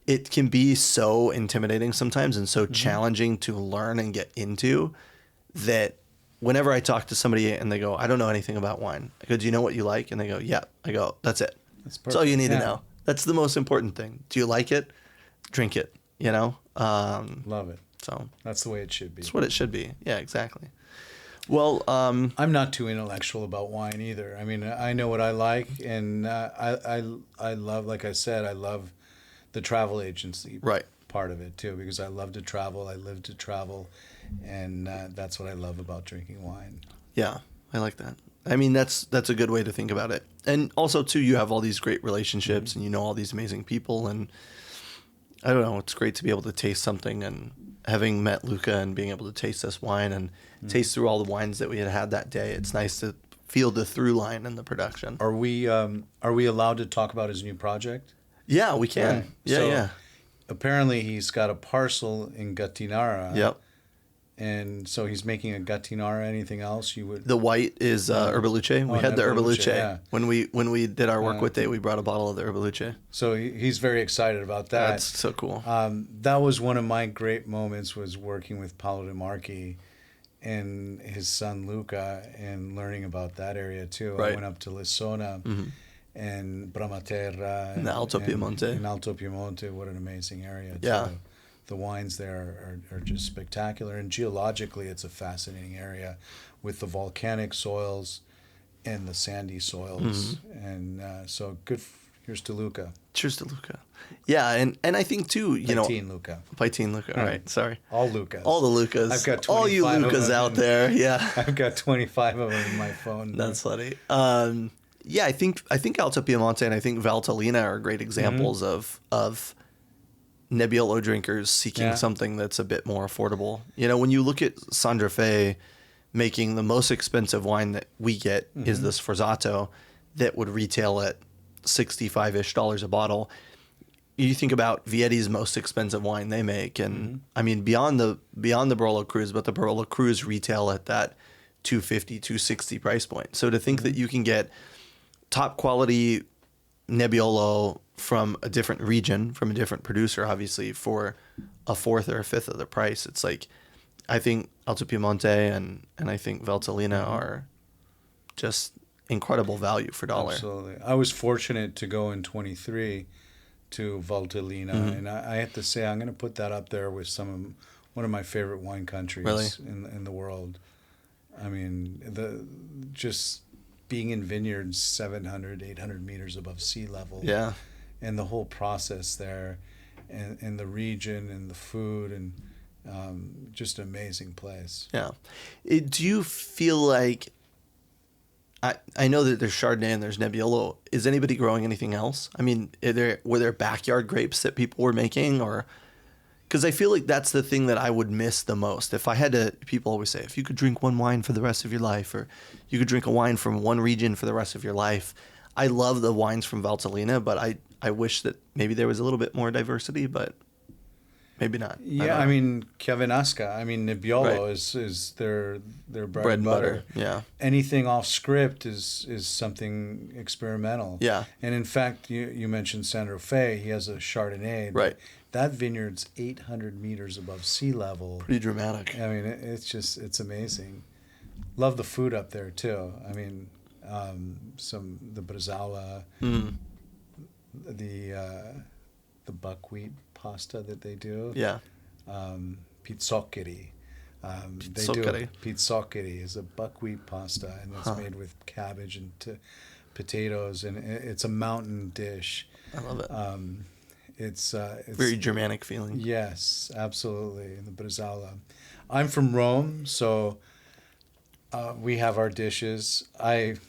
it can be so intimidating sometimes and so challenging to learn and get into, that whenever I talk to somebody and they go, I don't know anything about wine, I go, do you know what you like? And they go, yeah. I go, that's it. That's all you need to know. That's the most important thing. Do you like it? Drink it, you know? Love it. So that's the way it should be. That's what it should be. Yeah, exactly. Well, I'm not too intellectual about wine either. I mean, I know what I like, and I love, like I said, I love the travel agency part of it too, because I love to travel. I live to travel, and that's what I love about drinking wine. Yeah, I like that. I mean, that's a good way to think about it. And also, too, you have all these great relationships, and you know all these amazing people, and I don't know, it's great to be able to taste something, and having met Luca and being able to taste this wine and taste through all the wines that we had that day, it's nice to feel the through line in the production. Are we allowed to talk about his new project? Yeah, we can. Right. Yeah, so yeah. Apparently, he's got a parcel in Gattinara. Yep. And so he's making a Gattinara. Anything else you would? The white is Herbaluce. We had the Herbaluce. Yeah. When we did our work with day, we brought a bottle of the Herbaluce. So he's very excited about that. That's so cool. That was one of my great moments, was working with Paolo De Marchi and his son Luca, and learning about that area too. Right. I went up to Lissona and Bramaterra and Alto Piemonte. In Alto Piemonte, what an amazing area. Yeah. Too. The wines there are just spectacular, and geologically it's a fascinating area with the volcanic soils and the sandy soils. And so good. Here's to Luca. Cheers to Luca. Yeah, and I think too, you know, Luca. Paitin Luca. All right, sorry. All Lucas. All the Lucas. I've got 25 all you Lucas out there. Yeah. I've got 25 of them in my phone. That's funny. Yeah, I think Alto Piemonte and I think Valtellina are great examples of Nebbiolo drinkers seeking something that's a bit more affordable. You know, when you look at Sandra Fe making the most expensive wine that we get is this Forzato that would retail at $65-ish a bottle. You think about Vietti's most expensive wine they make, and I mean beyond the Barolo Cruz, but the Barolo Cruz retail at that $250, $260 price point. So to think that you can get top quality Nebbiolo from a different region, from a different producer, obviously, for a fourth or a fifth of the price, it's like, I think Alto Piemonte and I think Valtellina are just incredible value for dollar. Absolutely. I was fortunate to go in 23 to Valtellina, and I have to say, I'm going to put that up there with one of my favorite wine countries in the world. I mean, just being in vineyards 700, 800 meters above sea level. Yeah. And the whole process there, and the region and the food, and Just an amazing place. Yeah. Do you feel like, I know that there's Chardonnay and there's Nebbiolo. Is anybody growing anything else? I mean, were there backyard grapes that people were making, or? Because I feel like that's the thing that I would miss the most. If I had to, people always say, if you could drink one wine for the rest of your life, or you could drink a wine from one region for the rest of your life. I love the wines from Valtellina, but I wish that maybe there was a little bit more diversity, but maybe not. Yeah, I mean, Chiavenasca, Nebbiolo is their bread and butter. Yeah. Anything off script is something experimental. Yeah. And in fact, you mentioned Sandro Fe. He has a Chardonnay. Right. That vineyard's 800 meters above sea level. Pretty dramatic. I mean, it's amazing. Love the food up there too. I mean, the bresaola, the buckwheat pasta that they do. Yeah. Pizzoccheri. Pizzoccheri is a buckwheat pasta, and it's made with cabbage and potatoes, and it's a mountain dish. I love it. It's very Germanic feeling. Yes, absolutely. And the bresaola. I'm from Rome, so we have our dishes. I'm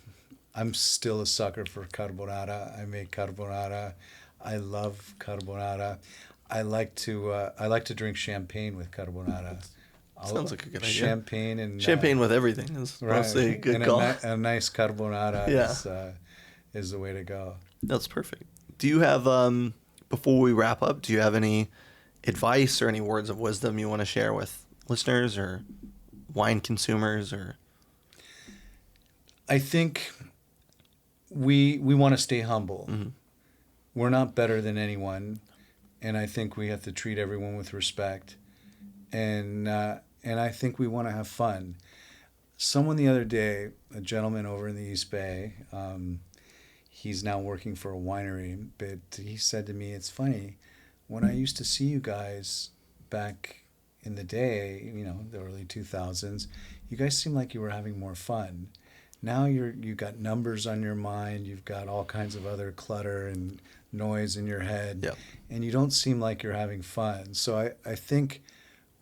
still a sucker for carbonara. I make carbonara. I love carbonara. I like to drink champagne with carbonara. Sounds like a good idea. Champagne with everything is mostly a good call. A nice carbonara is the way to go. That's perfect. Do you have, before we wrap up, do you have any advice or any words of wisdom you want to share with listeners or wine consumers? Or I think we want to stay humble. Mm-hmm. We're not better than anyone, and I think we have to treat everyone with respect. And I think we want to have fun. Someone the other day, a gentleman over in the East Bay, he's now working for a winery, but he said to me, it's funny, when I used to see you guys back in the day, the early 2000s, you guys seemed like you were having more fun. Now you've got numbers on your mind, you've got all kinds of other clutter and noise in your head, yep. and you don't seem like you're having fun. So I think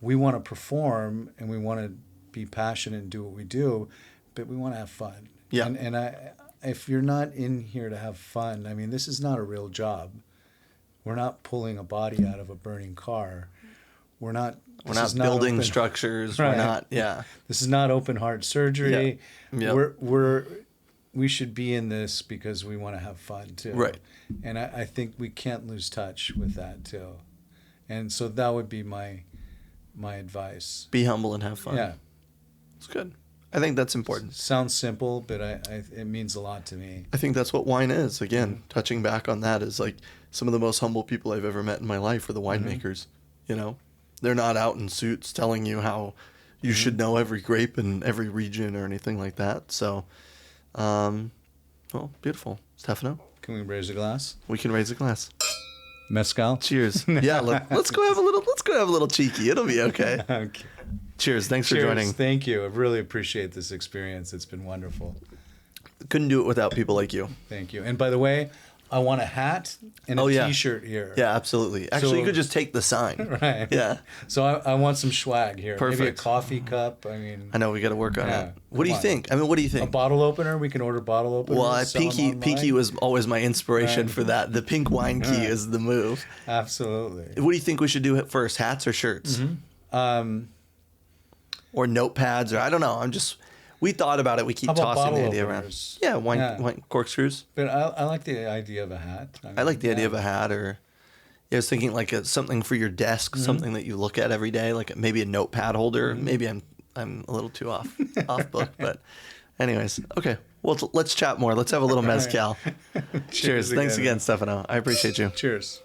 we want to perform and we want to be passionate and do what we do, but we want to have fun. Yeah. And if you're not in here to have fun, this is not a real job. We're not pulling a body out of a burning car. We're not building structures. Right. We're not. Yeah. This is not open heart surgery. Yeah. Yep. We should be in this because we want to have fun too. Right. And I think we can't lose touch with that too. And so that would be my advice. Be humble and have fun. Yeah. It's good. I think that's important. Sounds simple, but it means a lot to me. I think that's what wine is. Again, touching back on that is like some of the most humble people I've ever met in my life are the winemakers. They're not out in suits telling you how you should know every grape in every region or anything like that. So, well, beautiful. Stefano? Can we raise a glass? We can raise a glass. Mezcal? Cheers. Yeah, let's go have a little cheeky. It'll be okay. Okay. Cheers. Thanks for joining. Thank you. I really appreciate this experience. It's been wonderful. Couldn't do it without people like you. Thank you. And by the way, I want a hat and a T-shirt here. Yeah, absolutely. Actually, you could just take the sign. Right. Yeah. So I want some swag here. Perfect. Maybe a coffee cup. I know we got to work on it. What do you think? What do you think? A bottle opener? We can order bottle openers. Well, Pinky was always my inspiration for that. The pink wine key is the move. Absolutely. What do you think we should do first? Hats or shirts? Mm-hmm. Or notepads, or I don't know. We thought about it. We keep tossing the idea around. Yeah, wine corkscrews. But I like the idea of a hat. I like the idea of a hat, or I was thinking like something for your desk, something that you look at every day, like maybe a notepad holder. Maybe I'm a little too off book, but anyways, okay. Well, let's chat more. Let's have a little mezcal. Cheers. Thanks again, Stefano. I appreciate you. Cheers.